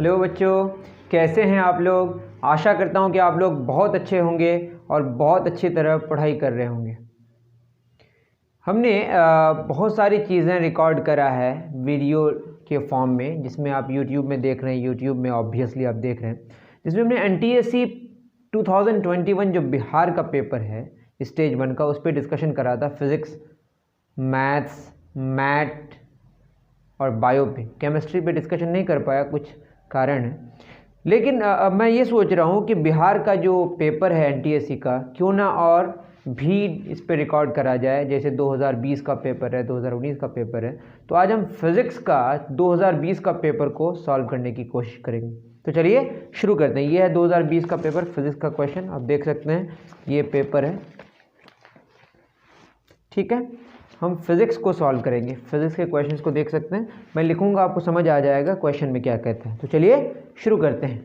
Hello बच्चों, कैसे हैं आप लोग। आशा करता हूं कि आप लोग बहुत अच्छे होंगे और बहुत अच्छी तरह पढ़ाई कर रहे होंगे। हमने बहुत सारी चीज़ें रिकॉर्ड करा है वीडियो के फॉर्म में, जिसमें आप यूट्यूब में देख रहे हैं। यूट्यूब में ऑब्वियसली आप देख रहे हैं, जिसमें हमने NTSC 2021 जो बिहार का पेपर है स्टेज 1 का, उस पर डिस्कशन करा था। फिज़िक्स, मैथ्स, मैथ और बायो पे। केमिस्ट्री पे डिस्कशन नहीं कर पाया, कुछ कारण है। लेकिन अब मैं ये सोच रहा हूँ कि बिहार का जो पेपर है NTSC का, क्यों ना और भी इस पे रिकॉर्ड करा जाए। जैसे 2020 का पेपर है, 2019 का पेपर है, तो आज हम फिज़िक्स का 2020 का पेपर को सॉल्व करने की कोशिश करेंगे। तो चलिए शुरू करते हैं। ये है 2020 का पेपर, फिज़िक्स का क्वेश्चन। आप देख सकते हैं ये पेपर है, ठीक है। हम फिज़िक्स को सॉल्व करेंगे। फिज़िक्स के क्वेश्चंस को देख सकते हैं, मैं लिखूंगा, आपको समझ आ जाएगा क्वेश्चन में क्या कहते हैं। तो चलिए शुरू करते हैं।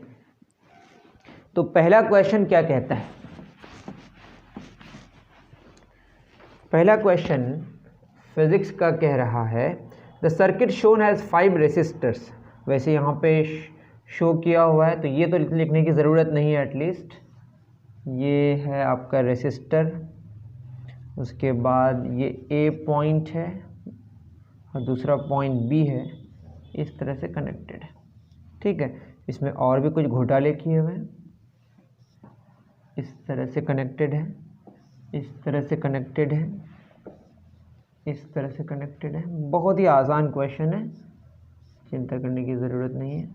तो पहला क्वेश्चन क्या कहता है? पहला क्वेश्चन फिज़िक्स का कह रहा है the circuit shown has 5 resistors. वैसे यहाँ पे शो किया हुआ है, तो ये तो लिखने की ज़रूरत नहीं है। एटलीस्ट ये है आपका रेसिस्टर, उसके बाद ये A पॉइंट है और दूसरा पॉइंट B है, इस तरह से कनेक्टेड है, ठीक है। इसमें और भी कुछ घोटाले किए हुए हैं, इस तरह से कनेक्टेड है, इस तरह से कनेक्टेड है, इस तरह से कनेक्टेड है। बहुत ही आसान क्वेश्चन है, चिंता करने की ज़रूरत नहीं है।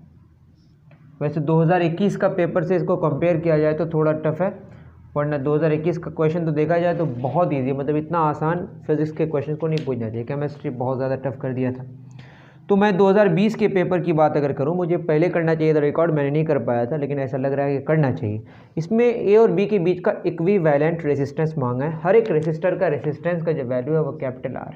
वैसे 2021 का पेपर से इसको कंपेयर किया जाए तो थोड़ा टफ है, वरना 2021 का क्वेश्चन तो देखा जाए तो बहुत इजी, मतलब इतना आसान फिज़िक्स के क्वेश्चन को नहीं पूछना चाहिए। केमिस्ट्री बहुत ज़्यादा टफ कर दिया था। तो मैं 2020 के पेपर की बात अगर करूं, मुझे पहले करना चाहिए था रिकॉर्ड, मैंने नहीं कर पाया था, लेकिन ऐसा लग रहा है कि करना चाहिए। इसमें A और B के बीच का इक्विवेलेंट रेजिस्टेंस मांगा है। हर एक रेजिस्टर का रेजिस्टेंस का जो वैल्यू है वो कैपिटल R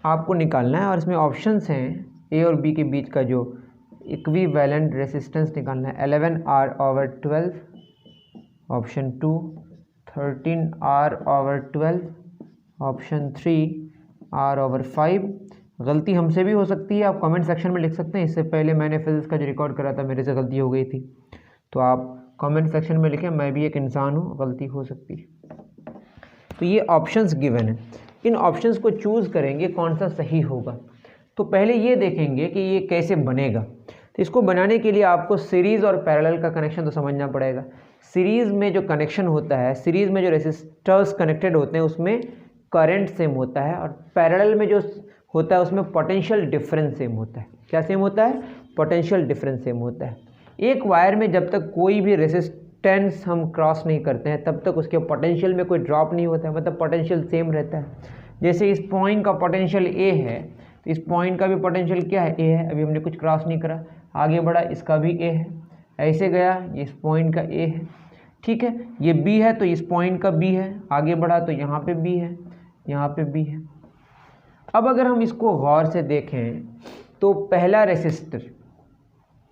आपको निकालना है। और इसमें ऑप्शंस हैं A और B के बीच का जो इक्विवेलेंट रेजिस्टेंस निकालना है। 11R/12, option 2 13R/12, option 3R/5। गलती हमसे भी हो सकती है, आप कमेंट सेक्शन में लिख सकते हैं। इससे पहले मैंने फिज़िक्स का जो रिकॉर्ड करा था, मेरे से गलती हो गई थी, तो आप कमेंट सेक्शन में लिखें। मैं भी एक इंसान हूँ, गलती हो सकती है। तो ये ऑप्शंस गिवन है, इन ऑप्शंस को चूज़ करेंगे कौन सा सही होगा। तो पहले ये देखेंगे कि ये कैसे बनेगा। तो इसको बनाने के लिए आपको सीरीज़ और पैरेलल का कनेक्शन तो समझना पड़ेगा। सीरीज़ में जो कनेक्शन होता है, सीरीज़ में जो रेसिस्टर्स कनेक्टेड होते हैं उसमें करंट सेम होता है, और पैरेलल में जो होता है उसमें पोटेंशियल डिफरेंस सेम होता है। क्या सेम होता है? पोटेंशियल डिफरेंस सेम होता है। एक वायर में जब तक कोई भी रेसिस्टेंस हम क्रॉस नहीं करते हैं तब तक उसके पोटेंशियल में कोई ड्रॉप नहीं होता है, मतलब पोटेंशियल सेम रहता है। जैसे इस पॉइंट का पोटेंशियल A है, तो इस पॉइंट का भी पोटेंशियल क्या है? A है। अभी हमने कुछ क्रॉस नहीं करा, आगे बढ़ा, इसका भी A है। ऐसे गया, इस पॉइंट का A है, ठीक है। ये B है तो इस पॉइंट का B है, आगे बढ़ा तो यहाँ पे B है, यहाँ पे B है। अब अगर हम इसको गौर से देखें तो पहला रेसिस्टर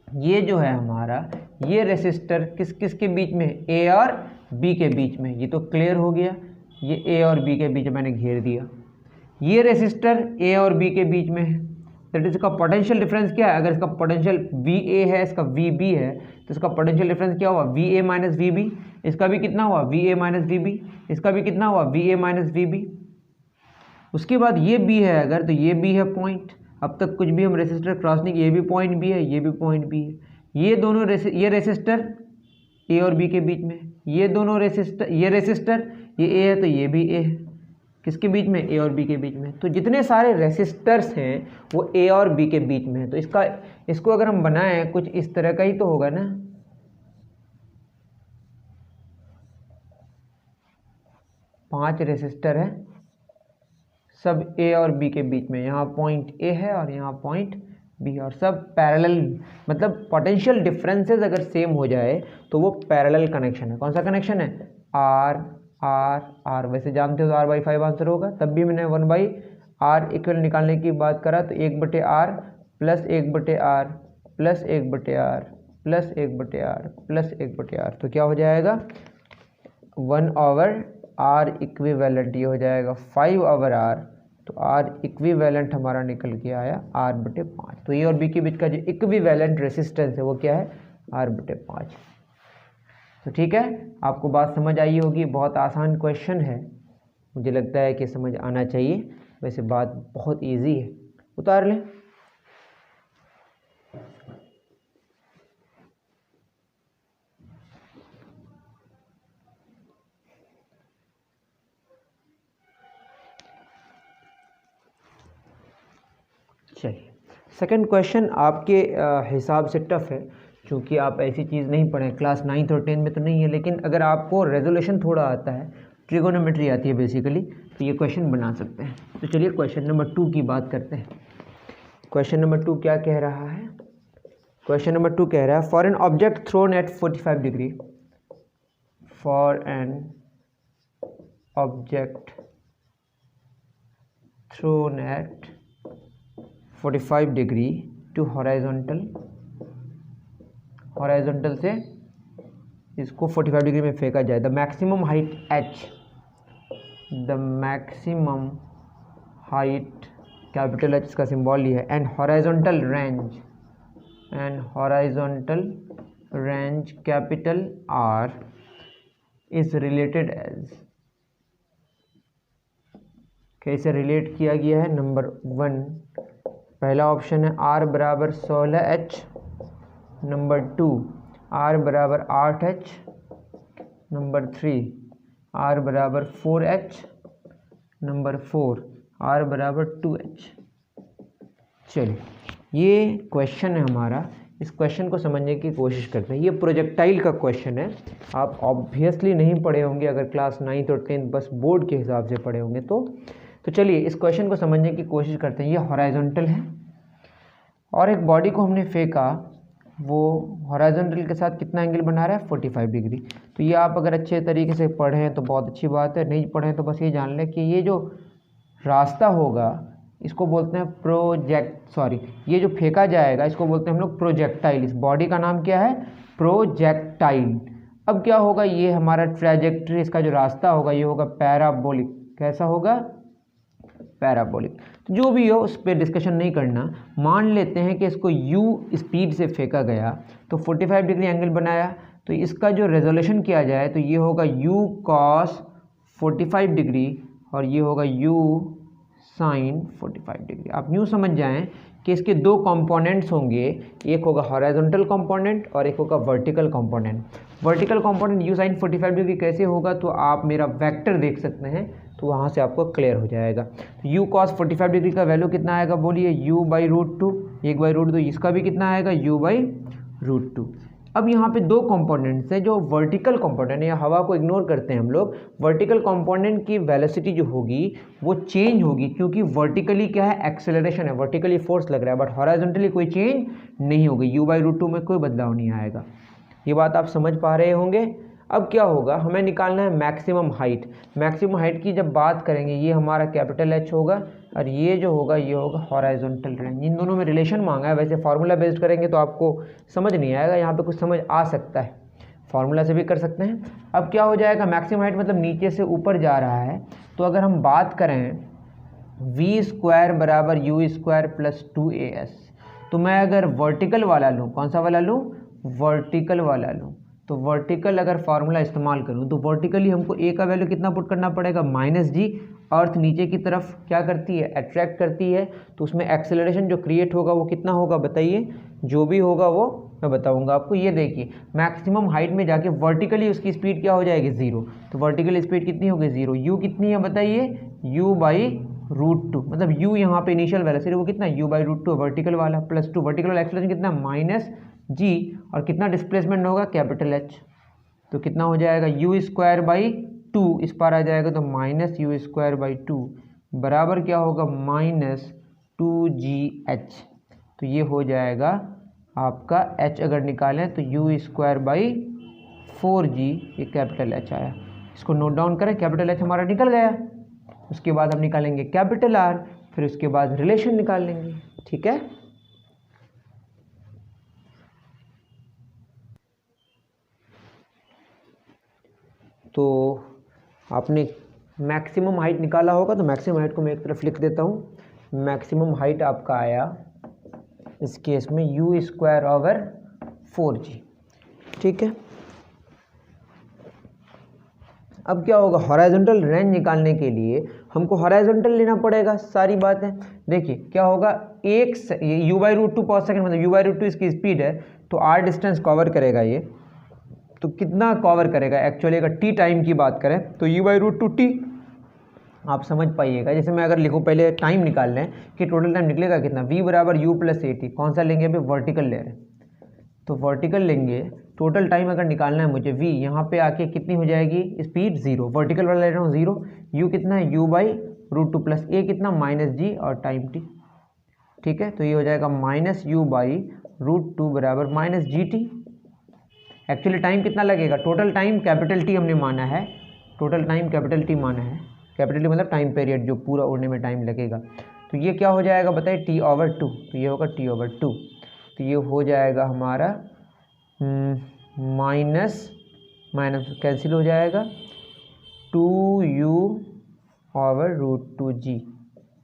ये जो है हमारा, ये रेसिस्टर किस किस के बीच में? A और B के बीच में। ये तो क्लियर हो गया, ये A और B के बीच मैंने घेर दिया। ये रेसिस्टर A और B के बीच में है, दैट इज इसका पोटेंशियल डिफरेंस क्या है? अगर इसका पोटेंशियल VA है, इसका VB है, तो इसका पोटेंशियल डिफरेंस क्या हुआ? VA minus VB। इसका भी कितना हुआ? VA minus VB। इसका भी कितना हुआ? VA minus VB। उसके बाद ये B है अगर, तो ये B है पॉइंट। अब तक कुछ भी हम रेसिस्टर क्रॉस नहीं किया, ये भी पॉइंट B है, ये भी पॉइंट B है। ये दोनों ये रेसिस्टर A और B के बीच में, ये दोनों रेसिस्टर, ये रेसिस्टर, ये A है तो ये भी A है, किसके बीच में? A और B के बीच में। तो जितने सारे रेसिस्टर्स हैं वो A और B के बीच में है। तो इसको अगर हम बनाएं कुछ इस तरह का ही तो होगा ना। पांच रेसिस्टर है, सब A और B के बीच में। यहाँ पॉइंट A है और यहाँ पॉइंट B, और सब पैरेलल, मतलब पोटेंशियल डिफरेंसेस अगर सेम हो जाए तो वो पैरेलल कनेक्शन है। कौन सा कनेक्शन है? R R R। वैसे जानते हो तो R/5 आंसर होगा, तब भी मैंने 1/R इक्वल निकालने की बात करा, तो 1/R plus 1/R plus 1/R plus 1/R plus 1/R, तो क्या हो जाएगा? 1/R इक्विवेलेंट, ये हो जाएगा 5/R तो आर इक्विवेलेंट हमारा निकल के आया R/5। तो ए और बी के बीच का जो इक्विवेलेंट रेसिस्टेंस है वो क्या है, R/5। तो ठीक है, आपको बात समझ आई होगी। बहुत आसान क्वेश्चन है, मुझे लगता है कि समझ आना चाहिए। वैसे बात बहुत इजी है, उतार लें। चलिए, सेकंड क्वेश्चन आपके हिसाब से टफ है, क्योंकि आप ऐसी चीज़ नहीं पढ़ें, क्लास 9th और 10th में तो नहीं है, लेकिन अगर आपको रेजोल्यूशन थोड़ा आता है, ट्रिगोनोमेट्री आती है बेसिकली, तो ये क्वेश्चन बना सकते हैं। तो चलिए क्वेश्चन नंबर 2 की बात करते हैं। क्वेश्चन नंबर 2 क्या कह रहा है? क्वेश्चन नंबर 2 कह रहा है for an object thrown at 45 degree, for an object thrown at 45 degree to horizontal, horizontal से इसको 45 डिग्री में फेंका जाए, the maximum height h, the maximum height capital H इसका सिंबल ही है, and horizontal range, and horizontal range capital R is related as, कैसे relate किया गया है? नंबर 1 पहला ऑप्शन है R बराबर 16H, नंबर 2 R बराबर 8H, नंबर 3 R बराबर 4H, नंबर 4 R बराबर 2H। चलिए, ये क्वेश्चन है हमारा, इस क्वेश्चन को समझने की कोशिश करते हैं। ये प्रोजेक्टाइल का क्वेश्चन है, आप ऑब्वियसली नहीं पढ़े होंगे अगर क्लास 9th और 10th बस बोर्ड के हिसाब से पढ़े होंगे तो चलिए इस क्वेश्चन को समझने की कोशिश करते हैं। ये हॉराइजॉन्टल है और एक बॉडी को हमने फेंका, वो हॉराइजॉन्टल के साथ कितना एंगल बना रहा है? 45 डिग्री। तो ये आप अगर अच्छे तरीके से पढ़ें तो बहुत अच्छी बात है, नहीं पढ़ें तो बस ये जान लें कि ये जो रास्ता होगा इसको बोलते हैं ये जो फेंका जाएगा इसको बोलते हैं हम लोग प्रोजेक्टाइल। इस बॉडी का नाम क्या है? प्रोजेक्टाइल। अब क्या होगा, ये हमारा ट्रैजेक्टरी, इसका जो रास्ता होगा ये होगा पैराबोलिक। कैसा होगा? पैराबोलिक। तो जो भी हो उस पर डिस्कशन नहीं करना। मान लेते हैं कि इसको u स्पीड से फेंका गया तो 45 डिग्री एंगल बनाया, तो इसका जो रेजोल्यूशन किया जाए तो ये होगा u cos 45 डिग्री और ये होगा u sin 45 डिग्री। आप यूँ समझ जाएं कि इसके दो कंपोनेंट्स होंगे, एक होगा हॉरिजॉन्टल कंपोनेंट और एक होगा vertical component. Vertical component u sin 45 degree कैसे होगा, तो आप मेरा वेक्टर देख सकते हैं तो वहाँ से आपको क्लियर हो जाएगा। तो u cos 45 डिग्री का वैल्यू कितना आएगा बोलिए? u/√2, 1/√2। इसका भी कितना आएगा? u/√2। अब यहाँ पे दो कंपोनेंट्स हैं, जो वर्टिकल कंपोनेंट है, या हवा को इग्नोर करते हैं हम लोग। वर्टिकल कंपोनेंट की वेलोसिटी जो होगी वो चेंज होगी, क्योंकि वर्टिकली क्या है? एक्सेलरेशन है, वर्टिकली फोर्स लग रहा है, बट हॉरिजॉन्टली कोई चेंज नहीं होगी, u/√2 में कोई बदलाव नहीं आएगा। ये बात आप समझ पा रहे होंगे। अब क्या होगा, हमें निकालना है मैक्सिमम हाइट। मैक्सिमम हाइट की जब बात करेंगे, ये हमारा कैपिटल H होगा और ये जो होगा ये होगा हॉरिजॉन्टल रेंज। इन दोनों में रिलेशन मांगा है, वैसे फार्मूला बेस्ड करेंगे तो आपको समझ नहीं आएगा, यहाँ पे कुछ समझ आ सकता है, फार्मूला से भी कर सकते हैं। अब क्या हो जाएगा, मैक्सिमम हाइट मतलब नीचे से ऊपर जा रहा है, तो अगर हम बात करें v² बराबर u² प्लस 2as, तो मैं अगर वर्टिकल वाला लूँ, कौन सा वाला लूँ? वर्टिकल वाला लूँ, तो वर्टिकल अगर फार्मूला इस्तेमाल करूँ तो वर्टिकली हमको ए का वैल्यू कितना पुट करना पड़ेगा? -g। अर्थ नीचे की तरफ क्या करती है? अट्रैक्ट करती है, तो उसमें एक्सेलरेशन जो क्रिएट होगा वो कितना होगा बताइए? जो भी होगा वो मैं बताऊंगा आपको। ये देखिए, मैक्सिमम हाइट में जाके वर्टिकली उसकी स्पीड क्या हो जाएगी? 0। तो वर्टिकल स्पीड कितनी होगी? 0। u कितनी है बताइए? u/√2, मतलब u यहाँ पे इनिशियल वेलोसिटी वो कितना? u/√2 वर्टिकल वाला, प्लस 2 वर्टिकल वाला एक्सेलरेशन कितना? -g, और कितना डिस्प्लेसमेंट होगा? Capital H। तो कितना हो जाएगा? u²/2, इस पार आ जाएगा तो -u²/2 बराबर क्या होगा? -2gh। तो ये हो जाएगा आपका h अगर निकालें तो u²/4g, ये कैपिटल H आया। इसको नोट डाउन करें, कैपिटल H हमारा निकल गया। उसके बाद हम निकालेंगे कैपिटल R, फिर उसके बाद रिलेशन निकाल लेंगे। ठीक है, तो आपने मैक्सिमम हाइट निकाला होगा, तो मैक्सिमम हाइट को मैं एक तरफ लिख देता हूँ। मैक्सिमम हाइट आपका आया इस केस में u²/4g। ठीक है, अब क्या होगा, हॉराइजॉन्टल रेंज निकालने के लिए हमको हॉराइजॉन्टल लेना पड़ेगा। सारी बात है, देखिए क्या होगा, एक u/√2 पर सेकंड, मतलब u/√2 इसकी स्पीड है, तो r डिस्टेंस कवर करेगा ये, तो कितना कवर करेगा एक्चुअली, अगर t टाइम की बात करें तो u/√2t। आप समझ पाइएगा, जैसे मैं अगर लिखूँ, पहले टाइम निकाल लें कि टोटल टाइम निकलेगा कितना, v = u + at। कौन सा लेंगे अभी, वर्टिकल ले रहे हैं, तो वर्टिकल लेंगे। टोटल टाइम अगर निकालना है मुझे, v यहाँ पे आके कितनी हो जाएगी, स्पीड 0, वर्टिकल वाला ले रहा हूँ 0, u कितना है, u/√2 + a कितना, -g, और टाइम t। ठीक है, तो ये हो जाएगा -u/√2 = -gt। एक्चुअली टाइम कितना लगेगा, टोटल टाइम कैपिटल T हमने माना है, टोटल टाइम कैपिटल T माना है, कैपिटल T मतलब टाइम पीरियड, जो पूरा उड़ने में टाइम लगेगा। तो ये क्या हो जाएगा बताइए, t/2, तो ये होगा t/2, तो ये हो जाएगा हमारा माइनस कैंसिल हो जाएगा, 2u/√2g,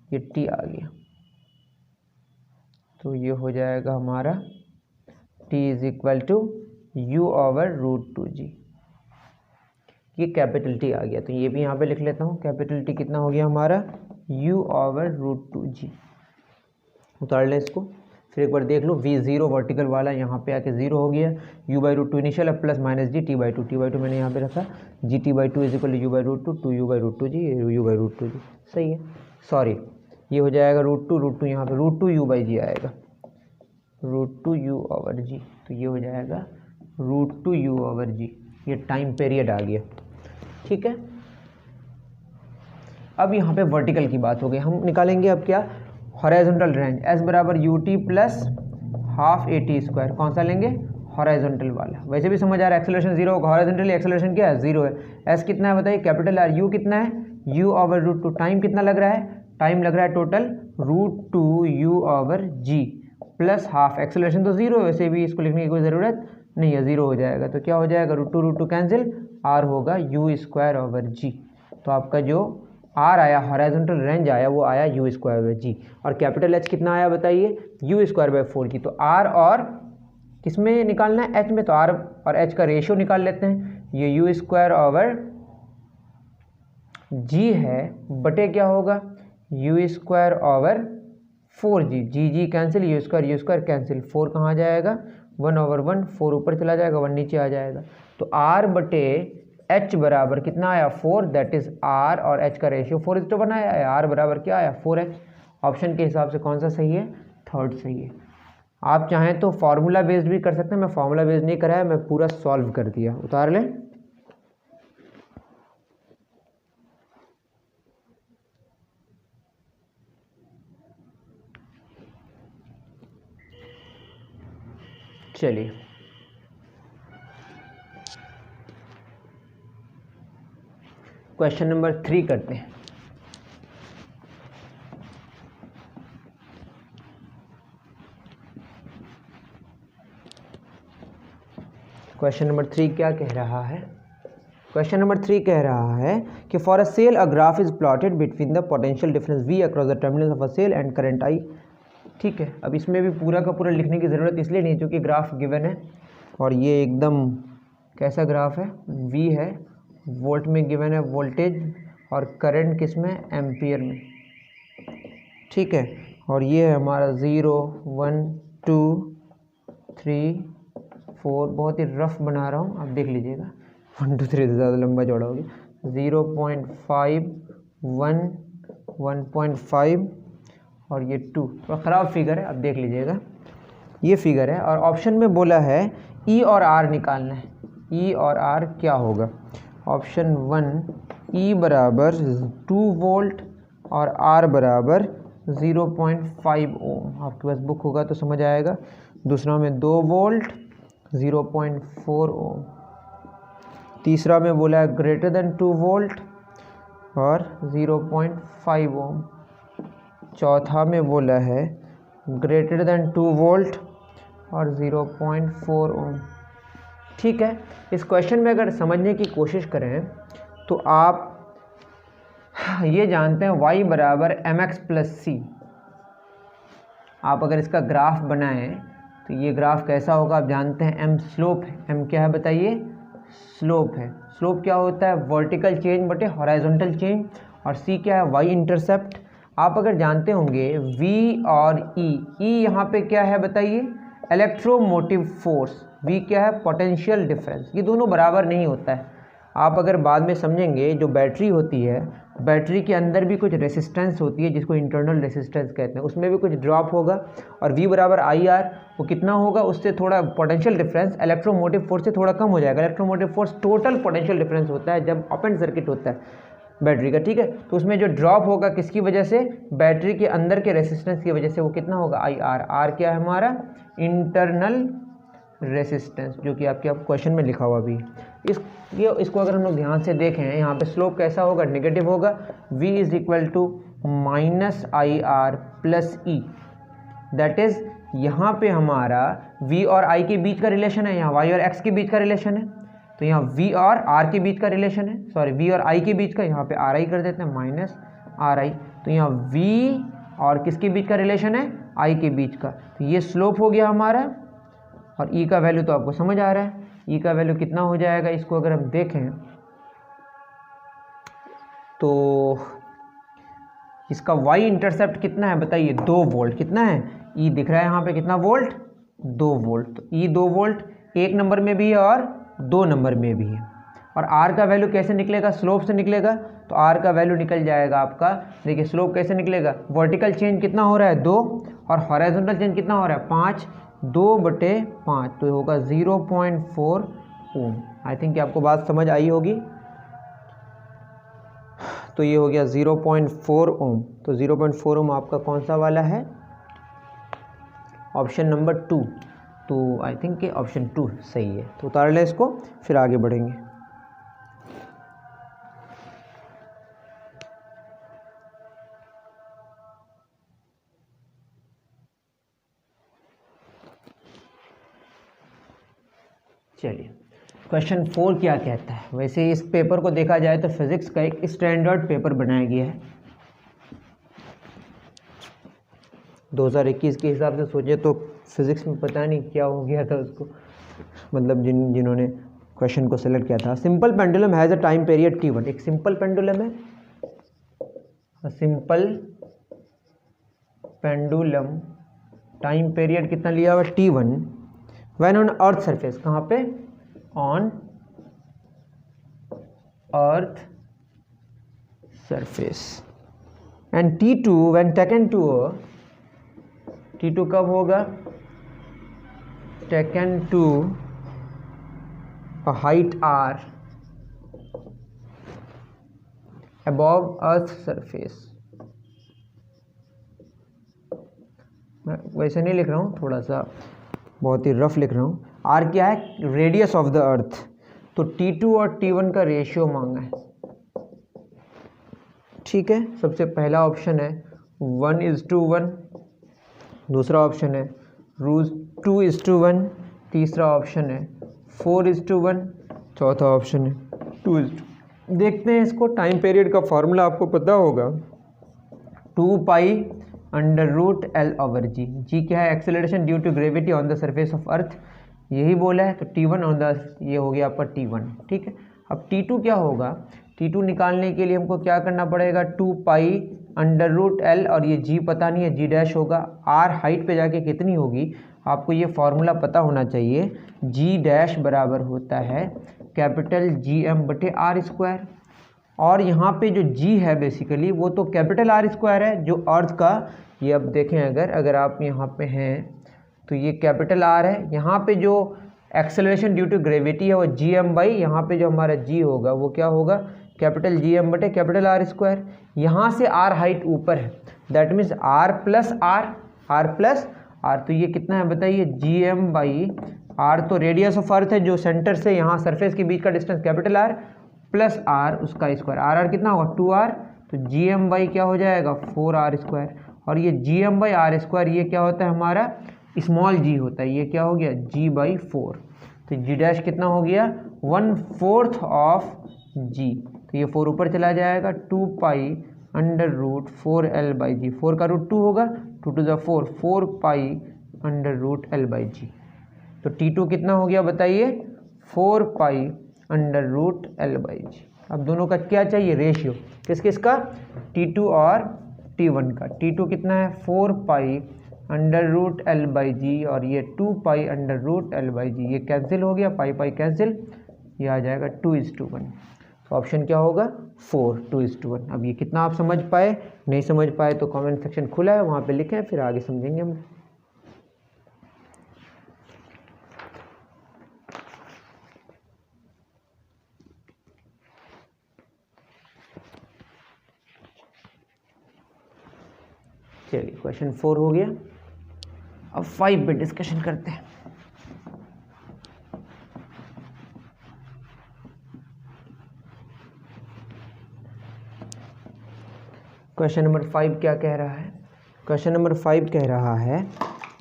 ये t आ गया, तो ये हो जाएगा हमारा t = u/√2g। ये कैपिटल T आ गया, तो ये भी यहाँ पे लिख लेता हूँ, कैपिटल T कितना हो गया हमारा, u/√2g। उतार लें इसको, फिर एक बार देख लो, v0 वर्टिकल वाला यहाँ पे आके 0 हो गया, u/√2 इनिशियल है, प्लस -g, t/2 मैंने यहाँ पे रखा, gt/2 = u/√2, 2u/√2g, u/√2g। सही है, सॉरी, ये हो जाएगा √2 यहाँ पे √2u/g आएगा, √2u/g, तो ये हो जाएगा √2u/g। ये टाइम पीरियड आ गया। ठीक है, अब यहाँ पे वर्टिकल की बात हो गई, हम निकालेंगे अब क्या, horizontal range, s = ut + ½ at²। कौन सा लेंगे, हॉराइजॉन्टल वाला। वैसे भी समझ आ रहा है, एक्सेलरेशन 0 होगा, हॉराइजॉन्टली एक्सेलरेशन क्या है, 0 है। s कितना है बताइए, कैपिटल R, u कितना है, u/√2, टाइम कितना लग रहा है, टाइम लग रहा है टोटल √2u/g + ½ एक्सेलरेशन तो 0 है, वैसे भी इसको लिखने की कोई ज़रूरत नहीं है, 0 हो जाएगा, तो क्या हो जाएगा, √2 कैंसिल, r होगा u²/g। तो आपका जो r आया, हॉराइजॉन्टल रेंज आया, वो आया u²/g, और कैपिटल H कितना आया बताइए, u²/4g। तो r और किस में निकालना है, h में, तो r और h का रेशियो निकाल लेते हैं। ये u²/g है, बटे क्या होगा, u²/4g, g cancel, u² cancel, 4 कहाँ जाएगा, 1/1, 4 ऊपर चला जाएगा, 1 नीचे आ जाएगा। तो r बटे h बराबर कितना आया, 4, दैट इज r और h का रेशियो 4:1 आया, r बराबर क्या आया, 4h। ऑप्शन के हिसाब से कौन सा सही है, थर्ड सही है। आप चाहें तो फार्मूला बेस्ड भी कर सकते हैं, मैं फार्मूला बेस्ड नहीं कराया, मैं पूरा सॉल्व कर दिया। उतार लें, चलिए क्वेश्चन नंबर 3 करते हैं। क्वेश्चन नंबर 3 क्या कह रहा है, क्वेश्चन नंबर 3 कह रहा है कि for a cell a graph is plotted between the potential difference v across the terminal of a cell and current I। ठीक है, अब इसमें भी पूरा का पूरा लिखने की ज़रूरत इसलिए नहीं क्योंकि ग्राफ गिवन है, और ये एकदम कैसा ग्राफ है, v है, वोल्ट में गिवन है वोल्टेज, और करंट किस में, एम्पियर में। ठीक है, और ये है हमारा 0 1 2 3 4, बहुत ही रफ बना रहा हूँ, आप देख लीजिएगा, 1 2 3 से ज़्यादा लंबा चौड़ा होगी, 0.5 1 1.5 और ये 2, तो ख़राब फिगर है, आप देख लीजिएगा, ये फिगर है। और ऑप्शन में बोला है E और R निकालना है, E और R क्या होगा, ऑप्शन 1 E बराबर 2 वोल्ट और R बराबर 0.5 ओम, आपके पास बुक होगा तो समझ आएगा। दूसरा में 2 वोल्ट 0.4 ओम, तीसरा में बोला है ग्रेटर देन 2 वोल्ट और 0.5 ओम, चौथा में बोला है ग्रेटर देन 2 वोल्ट और 0.4 ओम। ठीक है, इस क्वेश्चन में अगर समझने की कोशिश करें तो आप ये जानते हैं y बराबर mx प्लस सी। आप अगर इसका ग्राफ बनाएं तो ये ग्राफ कैसा होगा आप जानते हैं। m स्लोप है, m क्या है बताइए, स्लोप है। स्लोप क्या होता है, वर्टिकल चेंज बटे हॉरिजॉन्टल चेंज, और c क्या है, y इंटरसेप्ट। आप अगर जानते होंगे v और e यहाँ पे क्या है बताइए, इलेक्ट्रोमोटिव फोर्स, v क्या है, पोटेंशियल डिफरेंस। ये दोनों बराबर नहीं होता है। आप अगर बाद में समझेंगे, जो बैटरी होती है, बैटरी के अंदर भी कुछ रेसिस्टेंस होती है जिसको इंटरनल रेसिस्टेंस कहते हैं, उसमें भी कुछ ड्रॉप होगा, और v बराबर आई आर, वो कितना होगा, उससे थोड़ा पोटेंशियल डिफरेंस इलेक्ट्रोमोटिव फोर्स से थोड़ा कम हो जाएगा। Electromotive force total potential difference होता है जब ओपन सर्किट होता है बैटरी का, ठीक है। तो उसमें जो ड्रॉप होगा किसकी वजह से, बैटरी के अंदर के रेसिस्टेंस की वजह से, वो कितना होगा, आई आर। आर क्या है हमारा, इंटरनल रेसिस्टेंस, जो कि आपके क्वेश्चन में लिखा हुआ भी। इसको अगर हम लोग ध्यान से देखें, यहाँ पे स्लोप कैसा होगा, नेगेटिव होगा। v is equal to minus I R plus E, that is यहाँ पे हमारा v और i के बीच का रिलेशन है, यहाँ y और x के बीच का रिलेशन है, तो यहाँ v और r के बीच का रिलेशन है, सॉरी v और i के बीच का, यहाँ पे ri कर देते हैं, माइनस ri। तो यहाँ v और किसके बीच का रिलेशन है, i के बीच का। तो ये स्लोप हो गया हमारा, और e का वैल्यू तो आपको समझ आ रहा है, e का वैल्यू कितना हो जाएगा। इसको अगर हम देखें तो इसका y इंटरसेप्ट कितना है बताइए, 2 वोल्ट। कितना है, e दिख रहा है यहाँ पे कितना वोल्ट, 2 वोल्ट। तो e 2 वोल्ट 1 नंबर में भी है और 2 नंबर में भी है। और r का वैल्यू कैसे निकलेगा, स्लोप से निकलेगा। तो r का वैल्यू निकल जाएगा आपका, देखिए स्लोप कैसे निकलेगा, वर्टिकल चेंज कितना हो रहा है 2, और हॉरिजॉन्टल चेंज कितना हो रहा है 5, 2/5, तो होगा 0.4 ओम। आई थिंक आपको बात समझ आई होगी। तो ये हो गया 0.4 ओम। तो 0.4 ओम आपका कौन सा वाला है, ऑप्शन नंबर 2। तो आई थिंक कि ऑप्शन 2 सही है। तो उतार लें इसको, फिर आगे बढ़ेंगे। चलिए क्वेश्चन 4 क्या कहता है। वैसे इस पेपर को देखा जाए तो फिजिक्स का एक स्टैंडर्ड पेपर बनाया गया है। 2021 के हिसाब से सोचे तो फिजिक्स में पता नहीं क्या हो गया था उसको, मतलब जिन्होंने क्वेश्चन को सिलेक्ट किया था। Simple pendulum has a time period t1। एक सिंपल पेंडुलम है, सिंपल पेंडुलम टाइम पीरियड कितना लिया हुआ t1 when on earth surface. कहाँ पे, on earth surface. And t2 when taken to t2 कब होगा, taken to a height r above earth surface। मैं वैसे नहीं लिख रहा हूँ, थोड़ा सा बहुत ही रफ लिख रहा हूँ। r क्या है, रेडियस ऑफ द अर्थ। तो t2 और t1 का रेशियो मांगा है, ठीक है। सबसे पहला ऑप्शन है 1:1, दूसरा ऑप्शन है √2:1, तीसरा ऑप्शन है 4:1, चौथा ऑप्शन है 2:2। देखते हैं इसको। टाइम पीरियड का फॉर्मूला आपको पता होगा, 2π√L/g। जी क्या है, acceleration due to gravity on the surface of earth, यही बोला है। तो t1 ऑन द, ये हो गया आपका t1, ठीक है। अब t2 क्या होगा, t2 निकालने के लिए हमको क्या करना पड़ेगा, 2π√L, और ये g पता नहीं है, g' होगा। r हाइट पे जाके कितनी होगी, आपको ये फॉर्मूला पता होना चाहिए। g' बराबर होता है कैपिटल GM/r²। और यहाँ पे जो g है बेसिकली वो तो कैपिटल R² है जो अर्थ का। ये अब देखें, अगर आप यहाँ पे हैं तो ये कैपिटल R है। यहाँ पे जो एक्सेलरेशन ड्यू टू ग्रेविटी है वो GM बाई, यहाँ पे जो हमारा g होगा वो क्या होगा, कैपिटल GM/कैपिटल R²। यहाँ से r हाइट ऊपर है, दैट मीन्स r+r। तो ये कितना है बताइए, GM/r। तो रेडियस ऑफ अर्थ है जो सेंटर से यहाँ सरफेस के बीच का distance capital R plus r उसका स्क्वायर। r कितना होगा 2r, तो GM/ क्या हो जाएगा 4r²। और ये GM/r², ये क्या होता है हमारा स्मॉल g होता है, ये क्या हो गया g/4। तो g' कितना हो गया 1/4 ऑफ g। तो ये 4 ऊपर चला जाएगा, 2 पाई अंडर रूट 4L/g, 4 का रूट 2 होगा, 2 टू ज़ा 4, 4 पाई अंडर रूट L/g। तो T2 कितना हो गया बताइए, 4 पाई अंडर रूट L/g। अब दोनों का क्या चाहिए, रेशियो, किस किस का, T2 और T1 का। T2 कितना है, 4 पाई अंडर रूट L/g और ये 2 पाई अंडर रूट L/g, ये कैंसिल हो गया, पाई पाई कैंसिल, ये आ जाएगा 2:1। तो ऑप्शन क्या होगा, 4, 2:1। अब ये कितना आप समझ पाए, नहीं समझ पाए तो कमेंट सेक्शन खुला है, वहाँ पे लिखें, फिर आगे समझेंगे हम। चलिए क्वेश्चन 4 हो गया, अब 5 पे डिस्कशन करते हैं। क्वेश्चन नंबर 5 क्या कह रहा है, क्वेश्चन नंबर 5 कह रहा है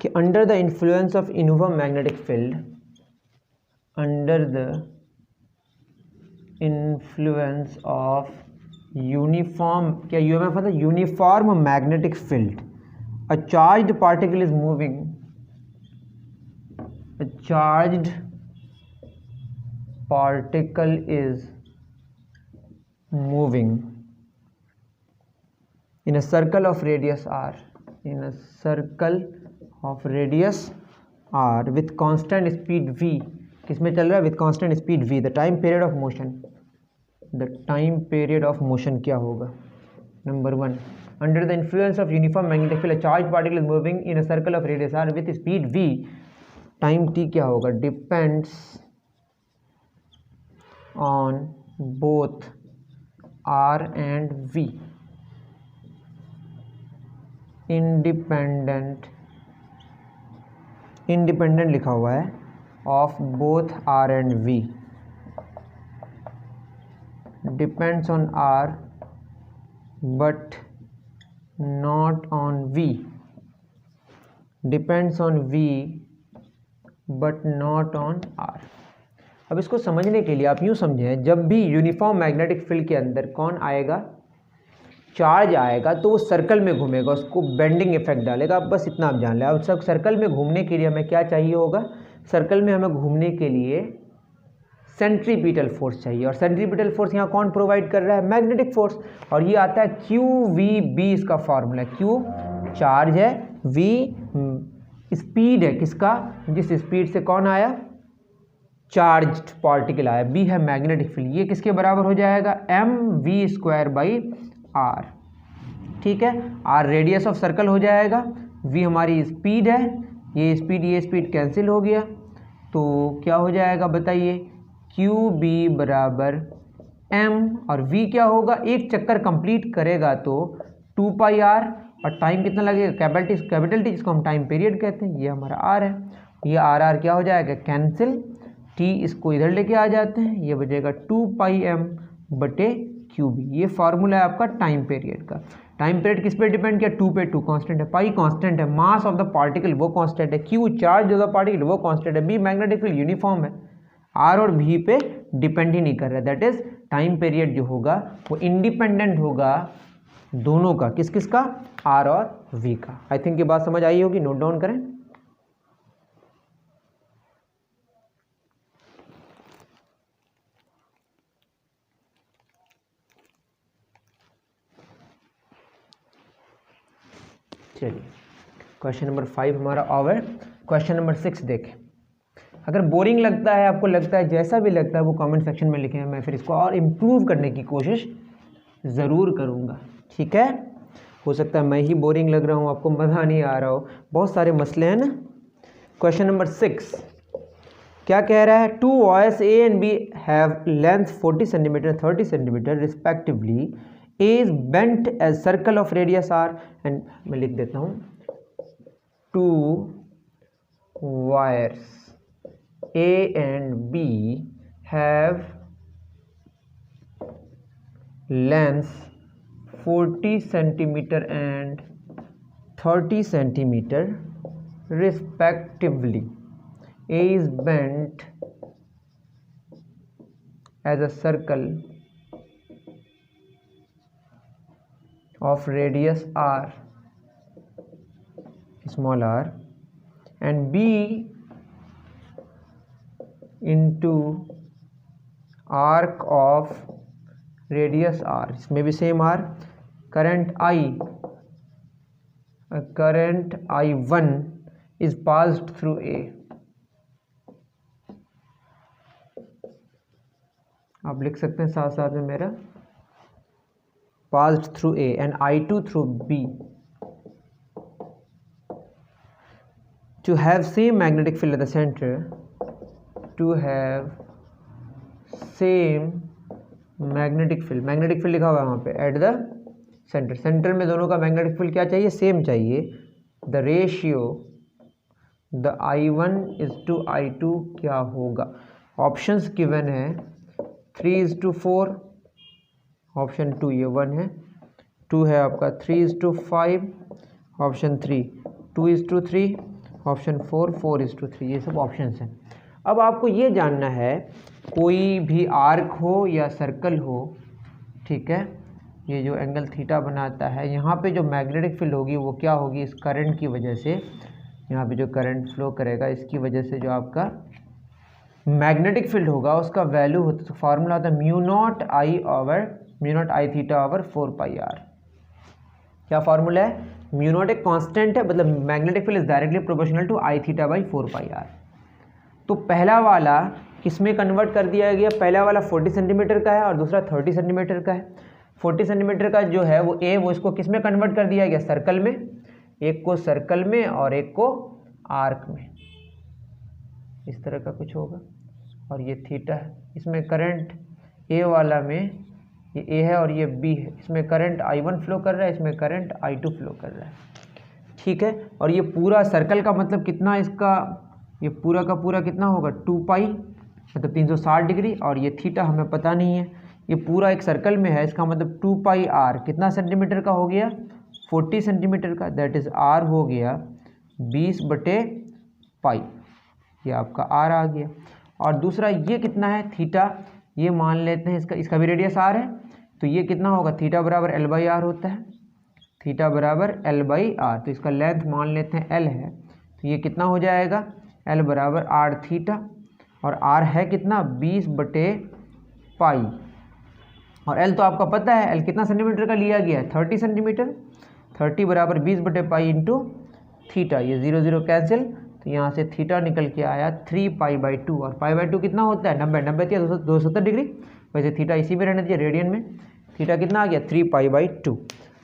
कि under the influence of uniform magnetic field, under the influence of uniform, क्या यूएमएफ है, uniform magnetic field, a charged particle is moving, a charged particle is moving in a circle of radius r, in a circle of radius r with constant speed v, किसमें चल रहा है, with constant speed v, the time period of motion, the time period of motion क्या होगा, number 1, under the influence of uniform magnetic field a charged particle is moving in a circle of radius r with speed v, time t क्या होगा, depends on both r and v, independent लिखा हुआ है, of both r and v, depends on r but not on v, depends on v but not on r। अब इसको समझने के लिए आप यूँ समझें, जब भी यूनिफॉर्म मैग्नेटिक फील्ड के अंदर कौन आएगा, चार्ज आएगा, तो वो सर्कल में घूमेगा, उसको बेंडिंग इफेक्ट डालेगा। अब बस इतना आप जान लें। अब सब सर्कल में घूमने के लिए हमें क्या चाहिए होगा, सर्कल में हमें घूमने के लिए सेंट्रीपिटल फोर्स चाहिए, और सेंट्रीपिटल फोर्स यहाँ कौन प्रोवाइड कर रहा है, मैग्नेटिक फोर्स, और ये आता है QVB, इसका फॉर्मूला है, Q चार्ज है, V स्पीड है, किसका, जिस स्पीड से कौन आया, चार्ज्ड पार्टिकल आया, B है मैग्नेटिक फील्ड, ये किसके बराबर हो जाएगा, mv²/r, ठीक है। r रेडियस ऑफ सर्कल हो जाएगा, v हमारी स्पीड है, ये स्पीड कैंसिल हो गया, तो क्या हो जाएगा बताइए, QB बराबर m, और v क्या होगा, एक चक्कर कंप्लीट करेगा तो 2πr, और टाइम कितना लगेगा, कैपिटल टी जिसको हम टाइम पीरियड कहते हैं, ये हमारा r है, ये r क्या हो जाएगा, कैंसिल, t इसको इधर लेके आ जाते हैं, ये बचेगा 2πm/QB, ये फार्मूला है आपका टाइम पीरियड का। टाइम पीरियड किस पे डिपेंड किया, 2 पे 2 कांस्टेंट है, पाई कांस्टेंट है, मास ऑफ द पार्टिकल वो कांस्टेंट है, Q charge of the particle वो कांस्टेंट है, B मैग्नेटिक फील्ड यूनिफॉर्म है, R और V पे डिपेंड ही नहीं कर रहा है, दैट इज टाइम पीरियड जो होगा वो इंडिपेंडेंट होगा दोनों का, किस किस का, R और V का। आई थिंक ये बात समझ आई होगी, नोट डाउन करें। चलिए क्वेश्चन नंबर 5 हमारा ओवर। क्वेश्चन नंबर 6 देखें। अगर बोरिंग लगता है, आपको लगता है, जैसा भी लगता है वो कमेंट सेक्शन में लिखें, मैं फिर इसको और इम्प्रूव करने की कोशिश ज़रूर करूँगा, ठीक है। हो सकता है मैं ही बोरिंग लग रहा हूँ, आपको मज़ा नहीं आ रहा हो, बहुत सारे मसले हैं ना। क्वेश्चन नंबर 6 क्या कह रहा है, 2 wires A and B have length 40 cm 30 cm respectively, A is bent as circle of radius r, and मैं लिख देता हूँ 2 wires A and B have length 40 cm and 30 cm respectively. A is bent as a circle of radius r, small r, and B into arc of radius r, इसमें भी same r, current I1 is passed through A. आप लिख सकते हैं साथ साथ में मेरा passed through A and I2 through B. To have same magnetic field at the center, to have same magnetic field, magnetic field लिखा हुआ है वहाँ पे at the center, सेंटर में दोनों का magnetic field क्या चाहिए, सेम चाहिए. The ratio the I1 is to I2 क्या होगा. ऑप्शंस गिवन है 3:4, ऑप्शन 2 ये 1 है, 2 है आपका 3:5, ऑप्शन 3 2:3, ऑप्शन 4:3, ये सब ऑप्शंस हैं. अब आपको ये जानना है कोई भी आर्क हो या सर्कल हो, ठीक है, ये जो एंगल थीटा बनाता है, यहाँ पे जो मैग्नेटिक फील्ड होगी वो क्या होगी, इस करंट की वजह से, यहाँ पे जो करंट फ्लो करेगा इसकी वजह से जो आपका मैग्नेटिक फील्ड होगा उसका वैल्यू होता है, फार्मूला होता है mu not I theta over 4πr. क्या फार्मूला है, म्यू नॉट एक कांस्टेंट है, मतलब magnetic field is directly proportional to I theta by 4πr. तो पहला वाला किसमें कन्वर्ट कर दिया गया, पहला वाला 40 सेंटीमीटर का है और दूसरा 30 सेंटीमीटर का है. 40 सेंटीमीटर का जो है वो ए, वो इसको किस में कन्वर्ट कर दिया गया, सर्कल में, एक को सर्कल में और एक को आर्क में, इस तरह का कुछ होगा. और ये थीटा है, इसमें करंट ए वाला में ये ए है और ये बी है, इसमें करंट I1 फ्लो कर रहा है, इसमें करंट I2 फ्लो कर रहा है, ठीक है. और ये पूरा सर्कल का मतलब कितना, इसका ये पूरा का पूरा कितना होगा 2π, मतलब 360 डिग्री, और ये थीटा हमें पता नहीं है, ये पूरा एक सर्कल में है, इसका मतलब 2πr कितना सेंटीमीटर का हो गया, 40 सेंटीमीटर का, दैट इज़ r हो गया 20/π, ये आपका r आ गया. और दूसरा ये कितना है थीटा, ये मान लेते हैं इसका भी रेडियस r है, तो ये कितना होगा, थीटा बराबर l/r होता है, थीटा बराबर l/r, तो इसका लेंथ मान लेते हैं l है, तो ये कितना हो जाएगा, l बराबर r थीटा, और r है कितना 20/π, और l तो आपका पता है l कितना सेंटीमीटर का लिया गया है, 30 सेंटीमीटर, 30 बराबर 20/π इंटू थीटा, ये 0 0 कैंसिल, तो यहाँ से थीटा निकल के आया 3π/2, और π/2 कितना होता है 90 थी 270 डिग्री, वैसे थीटा इसी में रहना चाहिए रेडियन में, थीटा कितना आ गया 3π/2.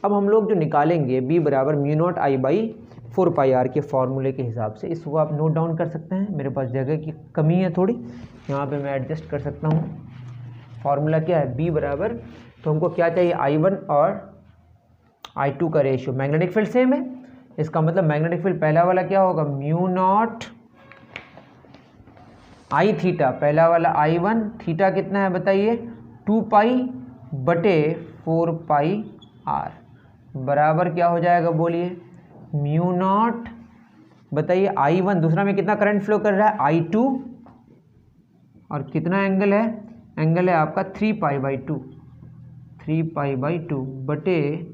अब हम लोग जो निकालेंगे b बराबर mu not I by 4πr के फॉर्मूले के हिसाब से, इसको आप नोट डाउन कर सकते हैं, मेरे पास जगह की कमी है थोड़ी, यहाँ पे मैं एडजस्ट कर सकता हूँ. फार्मूला क्या है, b बराबर, तो हमको क्या चाहिए I1 और I2 का रेशियो, मैग्नेटिक फील्ड सेम है, इसका मतलब मैग्नेटिक फील्ड पहला वाला क्या होगा म्यू नॉट आई थीटा, पहला वाला I1, थीटा कितना है बताइए 2π/4πr, बराबर क्या हो जाएगा बोलिए, म्यू नॉट, बताइए I1, दूसरा में कितना करंट फ्लो कर रहा है I2, और कितना एंगल है, एंगल है आपका 3π/2 बटे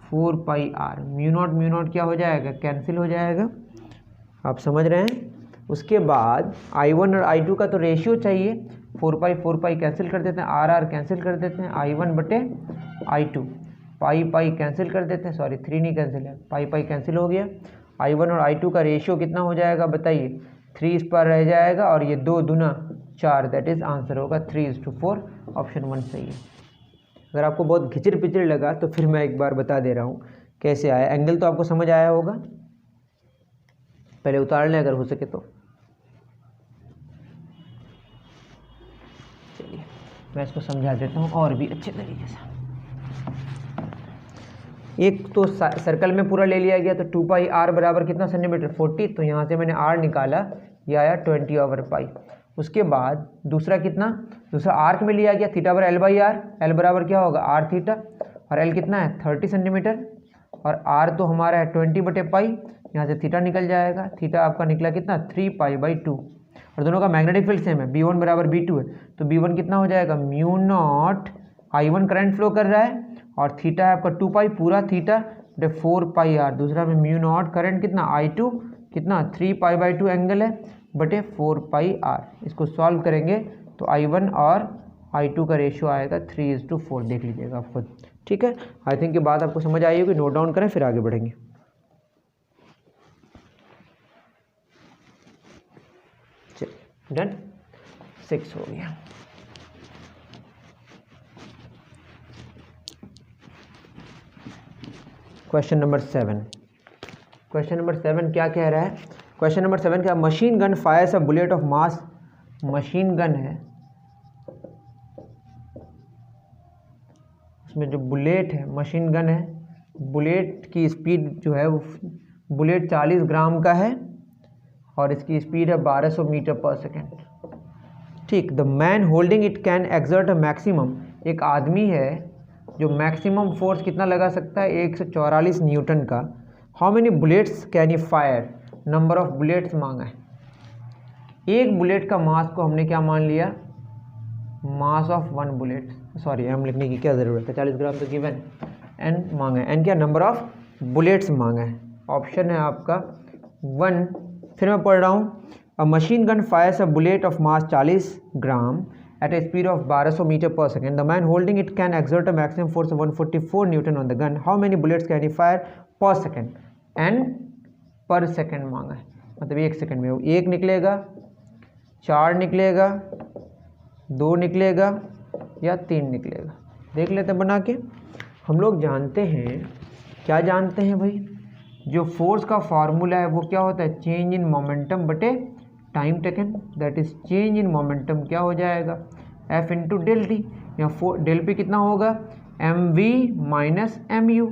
4πr, म्यू नॉट क्या हो जाएगा, कैंसिल हो जाएगा, आप समझ रहे हैं. उसके बाद I1 और I2 का तो रेशियो चाहिए, 4π कैंसिल कर देते हैं, r कैंसिल कर देते हैं, I1 बटे I2, पाई कैंसिल कर देते हैं, सॉरी 3 नहीं कैंसिल है, पाई कैंसिल हो गया. I1 और I2 का रेशियो कितना हो जाएगा बताइए, 3 इस पर रह जाएगा, और ये 2 दूना 4, दैट इज़ आंसर होगा 3:4, ऑप्शन 1 सही है. अगर आपको बहुत घिचड़ पिचड़ लगा तो फिर मैं एक बार बता दे रहा हूँ कैसे आया, एंगल तो आपको समझ आया होगा, पहले उतार लें अगर हो सके तो. चलिए मैं इसको समझा देता हूँ और भी अच्छे तरीके से. एक तो सर्कल में पूरा ले लिया गया, तो 2πr बराबर कितना सेंटीमीटर 40, तो यहाँ से मैंने r निकाला, ये आया 20/π. उसके बाद दूसरा कितना, दूसरा आर्क में लिया गया, थीटा बराबर l/r, l बराबर क्या होगा r थीटा, और l कितना है 30 सेंटीमीटर, और r तो हमारा है 20/π, यहाँ से थीटा निकल जाएगा, थीटा आपका निकला कितना 3π/2, और दोनों का मैग्नेटिक फील्ड सेम है, b1 बराबर b2 है, तो b1 कितना हो जाएगा mu naught I1 current flow कर रहा है और थीटा है आपका 2 पाई पूरा थीटा बटे 4 पाई आर, दूसरा में म्यू नॉट, करंट कितना I2 कितना 3 पाई बाई 2 एंगल है बटे 4 पाई आर। इसको सॉल्व करेंगे तो I1 और I2 का रेशियो आएगा 3:4, देख लीजिएगा आप खुद। ठीक है, आई थिंक ये बात आपको समझ आई होगी, नोट डाउन करें फिर आगे बढ़ेंगे। चलिए डन, 6 हो गया। क्वेश्चन नंबर 7, क्वेश्चन नंबर 7 क्या कह रहा है? क्वेश्चन नंबर 7 क्या, machine gun Fyers a bullet of mass, machine gun है उसमें जो बुलेट है, मशीन गन है, बुलेट की स्पीड जो है वो बुलेट 40 ग्राम का है और इसकी स्पीड है 1200 मीटर पर सेकेंड। ठीक, the man holding it can exert a maximum, एक आदमी है जो मैक्सिमम फोर्स कितना लगा सकता है 144 न्यूटन का। How many bullets can you fire, number of bullets मांगा है। एक बुलेट का मास को हमने क्या मान लिया, mass of 1 bullet, sorry M लिखने की क्या ज़रूरत है, 40 ग्राम तो गिवन, एन मांगा है, एन क्या नंबर ऑफ बुलेट्स मांगा है। ऑप्शन है आपका 1, फिर मैं पढ़ रहा हूँ, अ machine gun Fyers a bullet of mass 40 gram at a speed of 1200 meter per second. The man holding it can exert a maximum force of 144 Newton on the gun. How many bullets can he fire per second? And per second मांगा है, मतलब 1 second में 1 निकलेगा, 4 निकलेगा, 2 निकलेगा या 3 निकलेगा। देख लेते हैं बना के। हम लोग जानते हैं, क्या जानते हैं भाई, जो फोर्स का फार्मूला है वो क्या होता है, चेंज इन मोमेंटम बटे time taken, that is change in momentum क्या हो जाएगा F इंटू डेल टी, या डेल पी कितना होगा mv माइनस mu।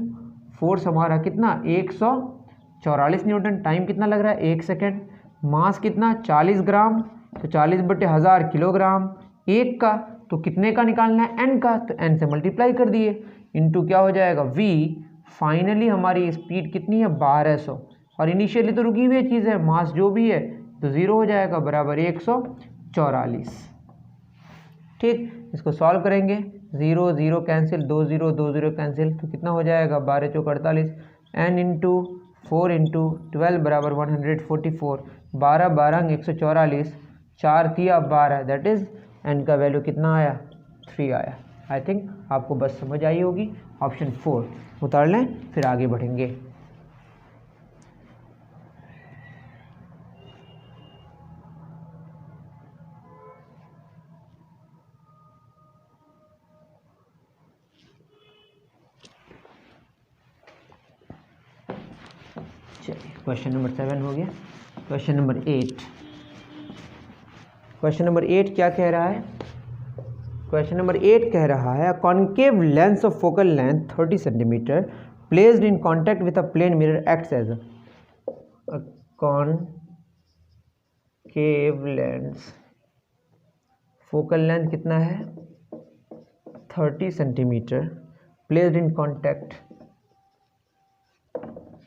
फोर्स हमारा कितना 144 न्यूटन, टाइम कितना लग रहा है 1 सेकेंड, मास कितना 40 ग्राम, तो 40 बटे 1000 किलोग्राम, एक का तो कितने का निकालना है n का, तो n से मल्टीप्लाई कर दिए, इंटू क्या हो जाएगा v। फाइनली हमारी स्पीड कितनी है 1200, और इनिशियली तो रुकी हुई चीज़ है, मास जो भी है तो 0 हो जाएगा बराबर 144। ठीक, इसको सॉल्व करेंगे, 0 0 कैंसिल, 2 0 2 0 कैंसिल, तो कितना हो जाएगा 12 चौक 48, n इंटू 4 इंटू 12 बराबर 144, 12 12 144, 4 तिया 12, दैट इज़ n का वैल्यू कितना आया 3 आया। आई थिंक आपको बस समझ आई होगी। ऑप्शन 4 उतार लें फिर आगे बढ़ेंगे। चलिए क्वेश्चन नंबर 7 हो गया। क्वेश्चन नंबर 8, क्वेश्चन नंबर 8 क्या कह रहा है? क्वेश्चन नंबर 8 कह रहा है concave lens of focal length 30 centimetre placed in contact with a plane mirror acts as a concave lens, focal length कितना है 30 centimetre, placed in contact,